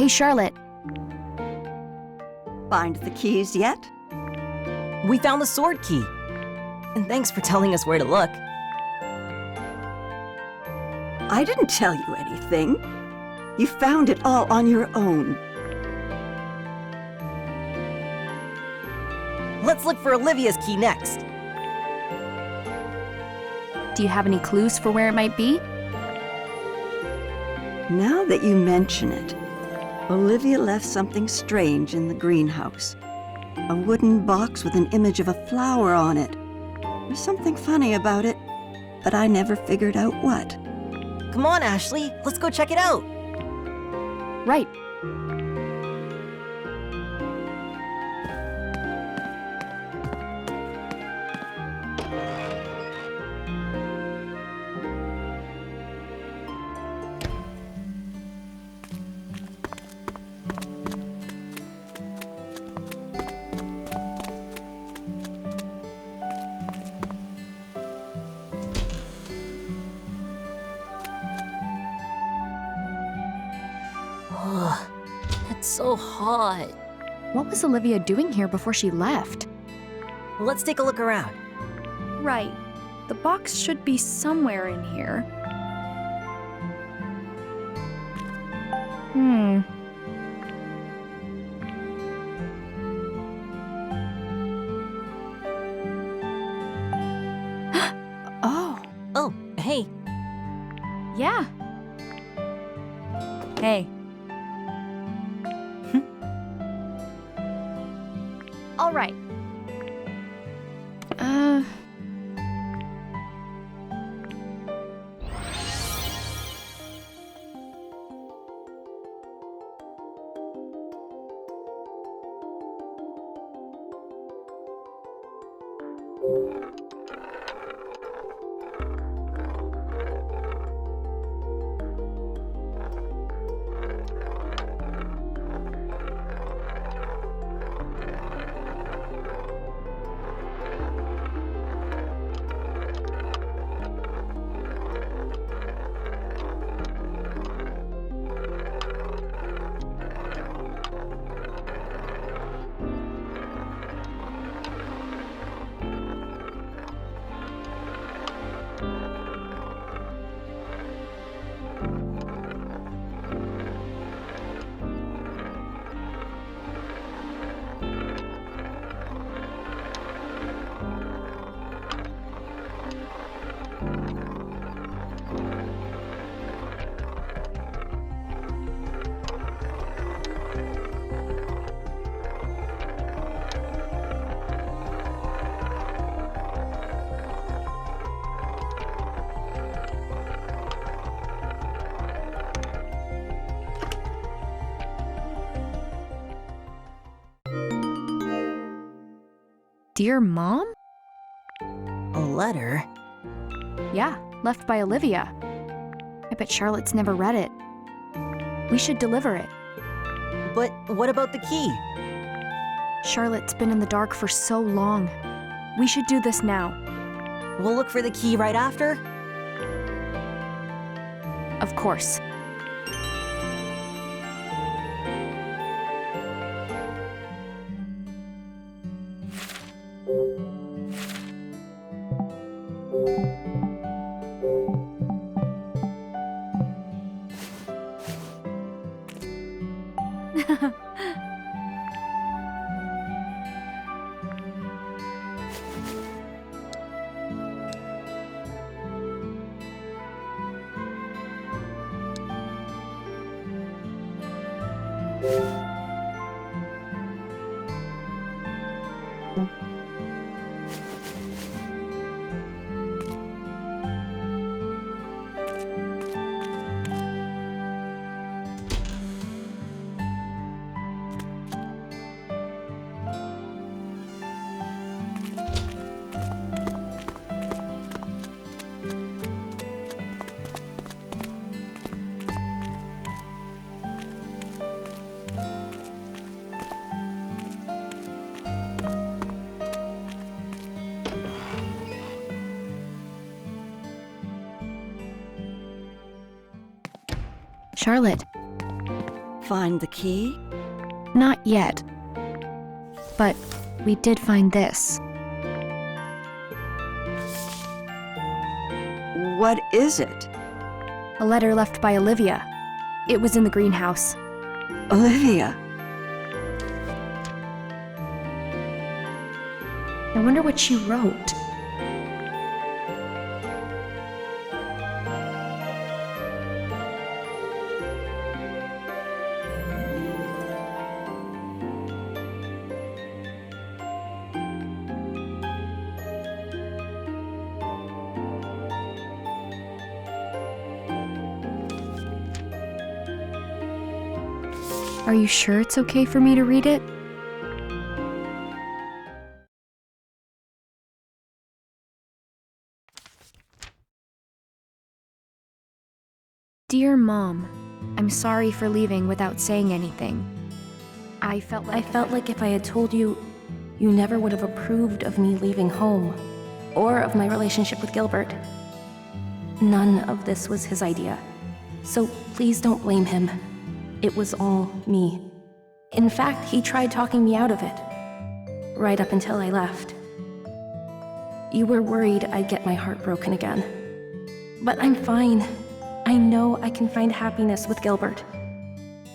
Hey, Charlotte. Find the keys yet? We found the sword key. And thanks for telling us where to look. I didn't tell you anything. You found it all on your own. Let's look for Olivia's key next. Do you have any clues for where it might be? Now that you mention it, Olivia left something strange in the greenhouse. A wooden box with an image of a flower on it. There's something funny about it, but I never figured out what. Come on, Ashley. Let's go check it out. Right. It's so hot. What was Olivia doing here before she left? Let's take a look around. Right. The box should be somewhere in here. Oh. Oh, hey. Yeah. Hey. All right. Dear Mom? A letter? Yeah, left by Olivia. I bet Charlotte's never read it. We should deliver it. But what about the key? Charlotte's been in the dark for so long. We should do this now. We'll look for the key right after? Of course. Charlotte, find the key? Not yet. But we did find this. What is it? A letter left by Olivia. It was in the greenhouse. Olivia. I wonder what she wrote. Are you sure it's okay for me to read it? Dear Mom, I'm sorry for leaving without saying anything. I felt like if I had told you, you never would have approved of me leaving home, or of my relationship with Gilbert. None of this was his idea, so please don't blame him. It was all me. In fact, he tried talking me out of it, right up until I left. You were worried I'd get my heart broken again. But I'm fine. I know I can find happiness with Gilbert.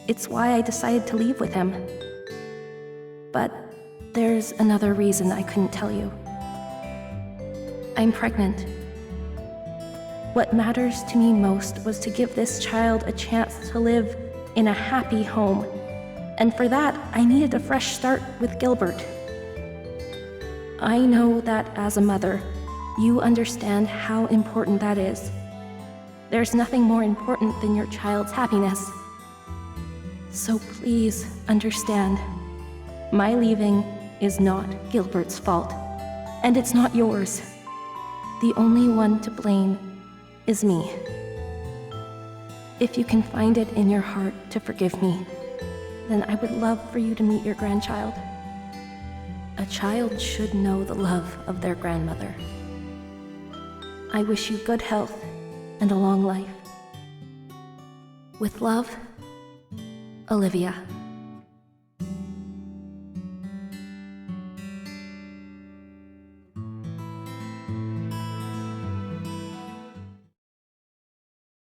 It's why I decided to leave with him. But there's another reason I couldn't tell you. I'm pregnant. What matters to me most was to give this child a chance to live in a happy home. And for that, I needed a fresh start with Gilbert. I know that as a mother, you understand how important that is. There's nothing more important than your child's happiness. So please understand, my leaving is not Gilbert's fault, and it's not yours. The only one to blame is me. If you can find it in your heart to forgive me, then I would love for you to meet your grandchild. A child should know the love of their grandmother. I wish you good health and a long life. With love, Olivia.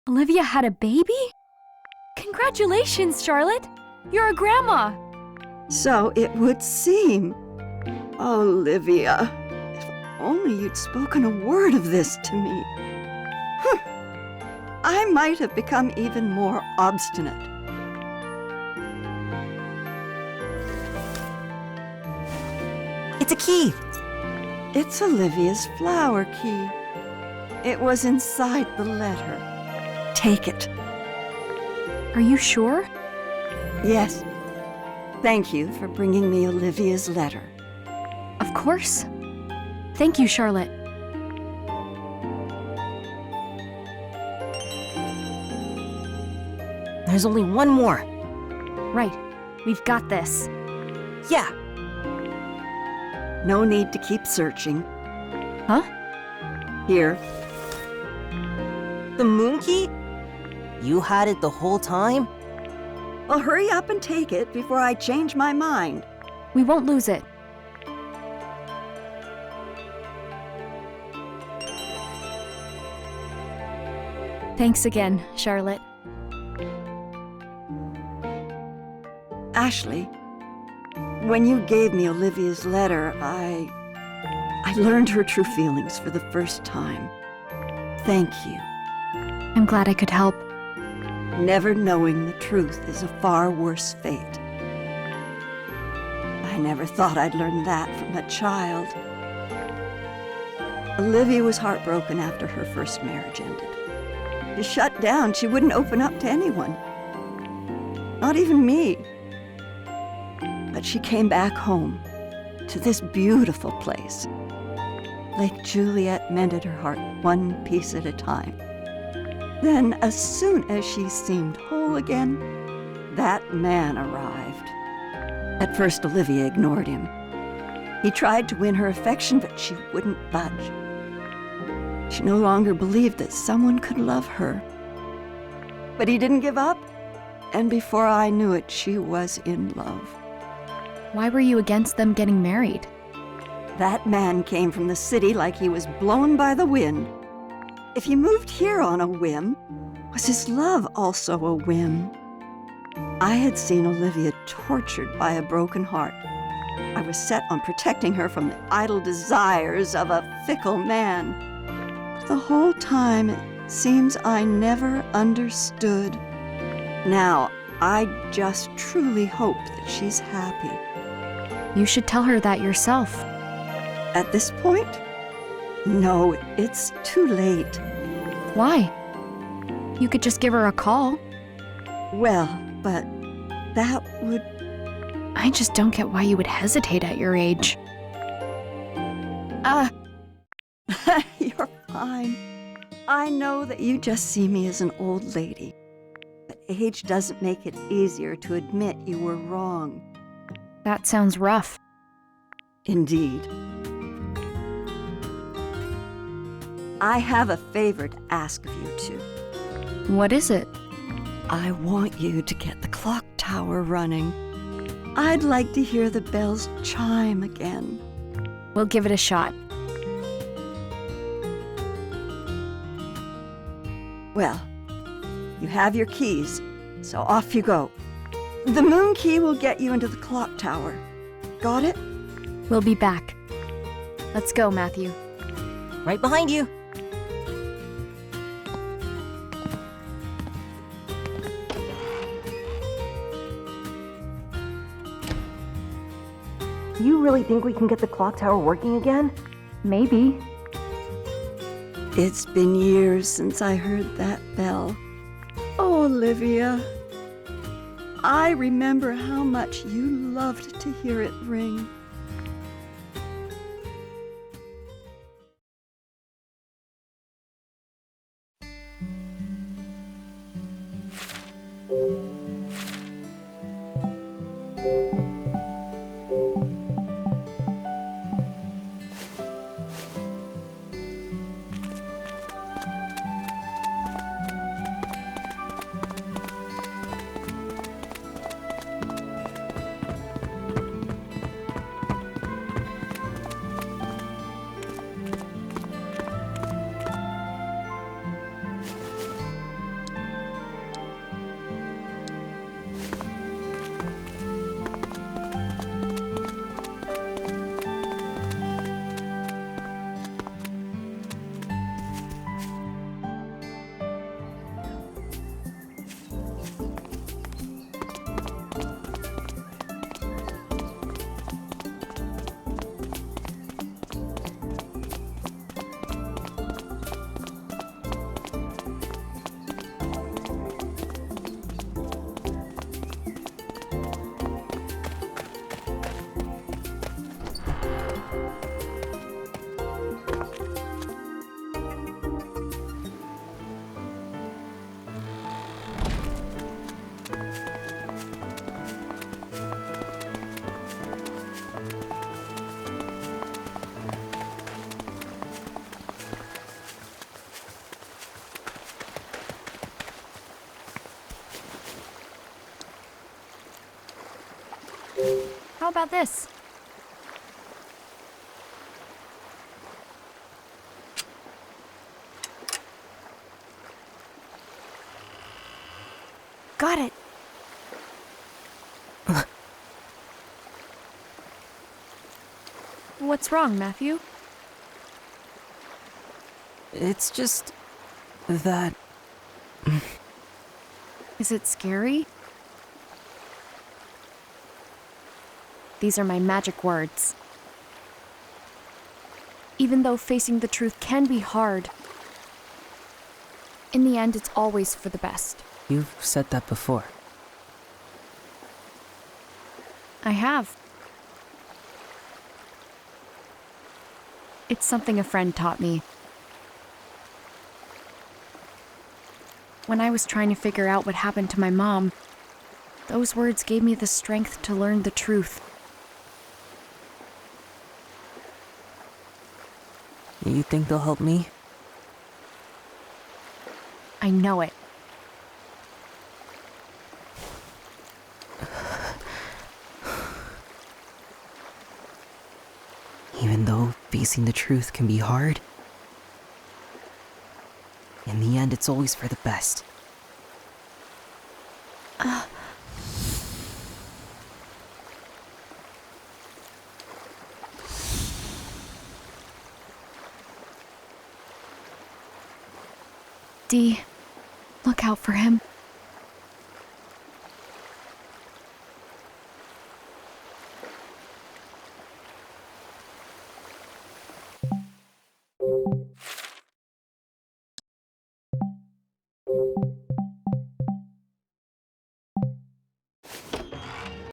Olivia had a baby? Congratulations, Charlotte! You're a grandma! So it would seem. Olivia, if only you'd spoken a word of this to me. I might have become even more obstinate. It's a key! It's Olivia's flower key. It was inside the letter. Take it. Are you sure? Yes. Thank you for bringing me Olivia's letter. Of course. Thank you, Charlotte. There's only one more. Right. We've got this. Yeah. No need to keep searching. Huh? Here. The moon key? You had it the whole time? Well, hurry up and take it before I change my mind. We won't lose it. Thanks again, Charlotte. Ashley, when you gave me Olivia's letter, I learned her true feelings for the first time. Thank you. I'm glad I could help. Never knowing the truth is a far worse fate. I never thought I'd learn that from a child. Olivia was heartbroken after her first marriage ended. She shut down. She wouldn't open up to anyone. Not even me. But she came back home, to this beautiful place. Lake Juliet mended her heart one piece at a time. Then, as soon as she seemed whole again, that man arrived. At first, Olivia ignored him. He tried to win her affection, but she wouldn't budge. She no longer believed that someone could love her. But he didn't give up. And before I knew it, she was in love. Why were you against them getting married? That man came from the city like he was blown by the wind. If he moved here on a whim, was his love also a whim? I had seen Olivia tortured by a broken heart. I was set on protecting her from the idle desires of a fickle man. The whole time, it seems I never understood. Now, I just truly hope that she's happy. You should tell her that yourself. At this point? No, it's too late. Why? You could just give her a call. Well, but that would... I just don't get why you would hesitate at your age. You're fine. I know that you just see me as an old lady. But age doesn't make it easier to admit you were wrong. That sounds rough. Indeed. I have a favor to ask of you two. What is it? I want you to get the clock tower running. I'd like to hear the bells chime again. We'll give it a shot. Well, you have your keys, so off you go. The moon key will get you into the clock tower. Got it? We'll be back. Let's go, Matthew. Right behind you. You really think we can get the clock tower working again? Maybe. It's been years since I heard that bell. Oh, Olivia. I remember how much you loved to hear it ring. How about this? Got it. What's wrong, Matthew? It's just that... Is it scary? These are my magic words. Even though facing the truth can be hard, in the end, it's always for the best. You've said that before. I have. It's something a friend taught me. When I was trying to figure out what happened to my mom, those words gave me the strength to learn the truth. You think they'll help me? I know it. Facing the truth can be hard. In the end, it's always for the best. Dee, look out for him.